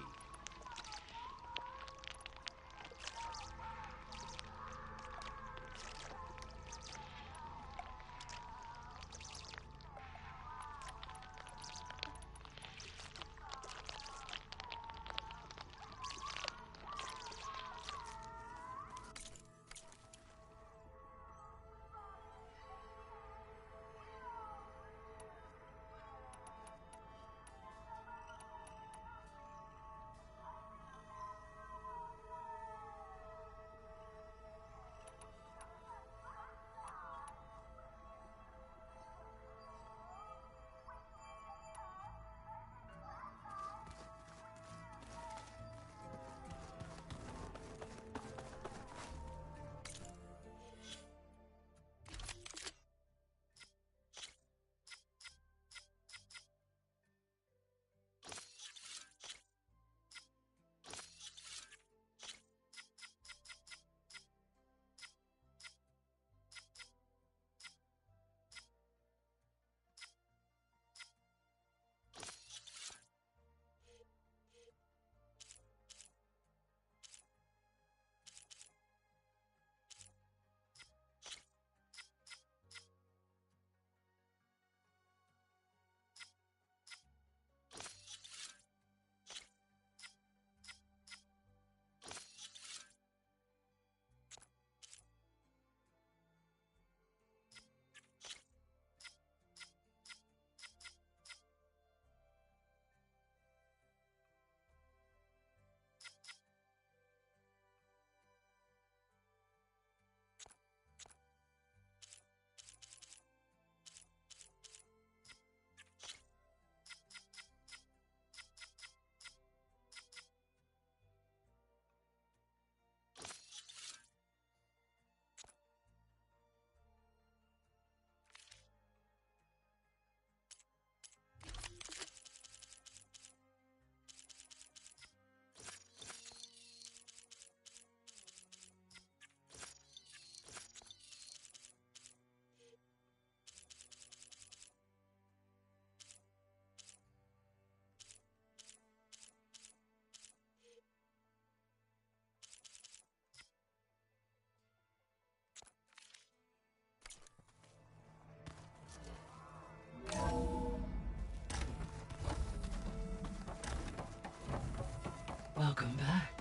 Welcome back.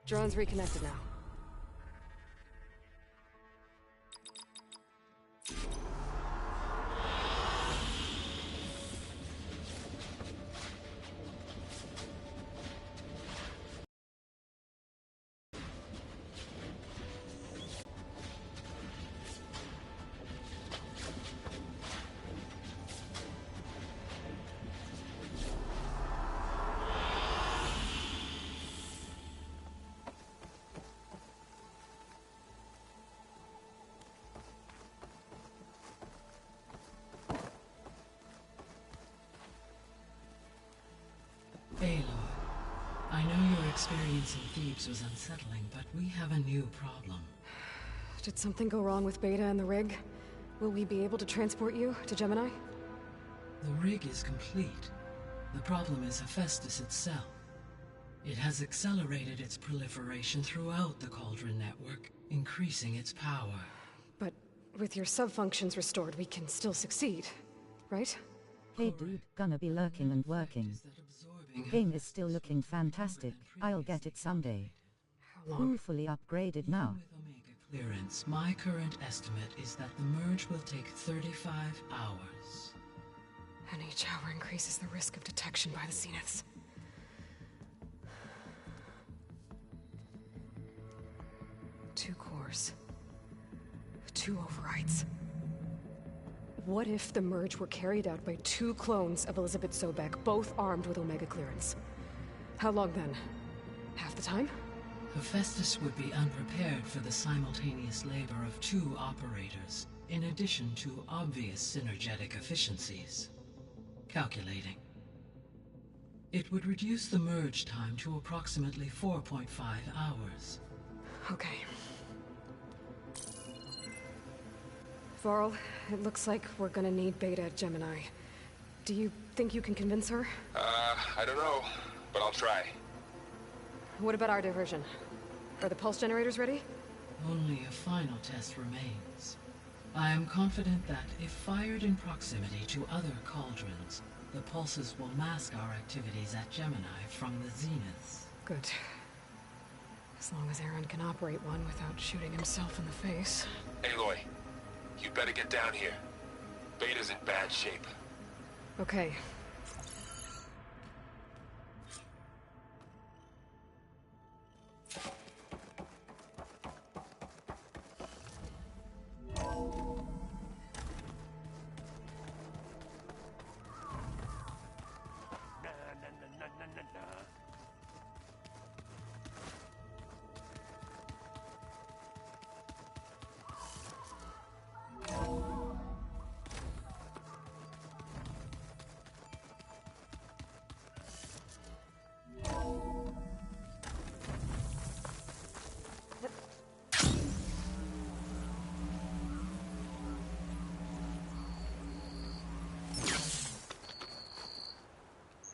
Drone's reconnected now. Aloy, I know your experience in Thebes was unsettling, but we have a new problem. Did something go wrong with Beta and the rig? Will we be able to transport you to Gemini? The rig is complete. The problem is Hephaestus itself. It has accelerated its proliferation throughout the Cauldron network, increasing its power. But with your sub-functions restored, we can still succeed, right? Hey dude, gonna be lurking and working. Game is still looking fantastic. I'll get it someday. How long? Fully upgraded now. With Omega clearance, my current estimate is that the merge will take 35 hours. And each hour increases the risk of detection by the Zeniths. Two cores. Two overrides. What if the merge were carried out by two clones of Elizabeth Sobek, both armed with Omega clearance? How long then? Half the time? Hephaestus would be unprepared for the simultaneous labor of two operators, in addition to obvious synergetic efficiencies. Calculating. It would reduce the merge time to approximately 4.5 hours. Okay. Varl, it looks like we're gonna need Beta at Gemini. Do you think you can convince her? I don't know, but I'll try. What about our diversion? Are the pulse generators ready? Only a final test remains. I am confident that if fired in proximity to other cauldrons, the pulses will mask our activities at Gemini from the zeniths. Good. As long as Aaron can operate one without shooting himself in the face. Aloy, you better get down here. Beta's in bad shape. Okay.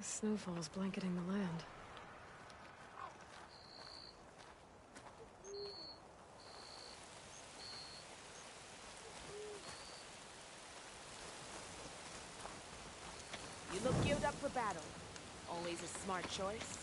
Snowfall's blanketing the land. You look geared up for battle. Always a smart choice.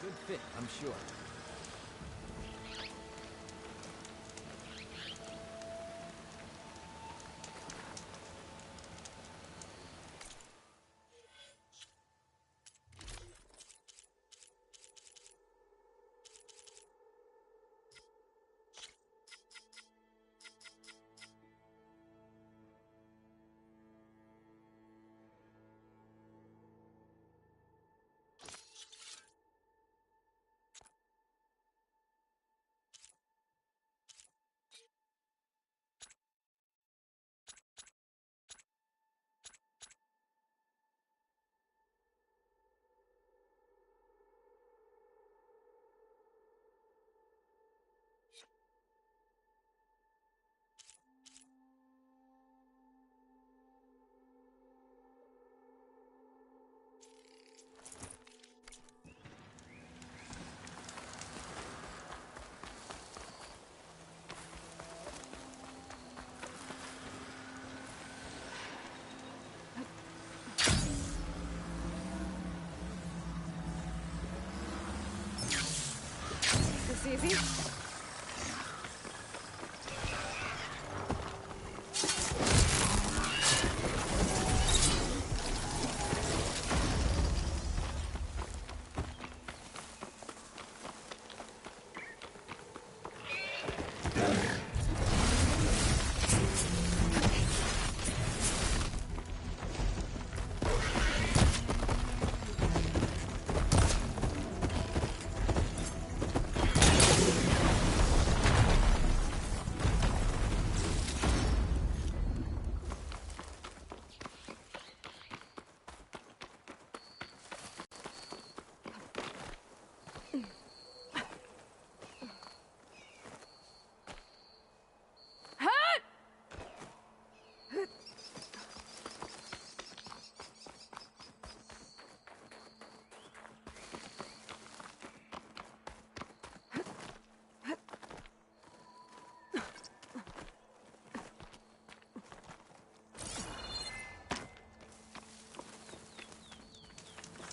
Good fit, I'm sure. easy.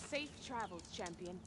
Safe travels, champion.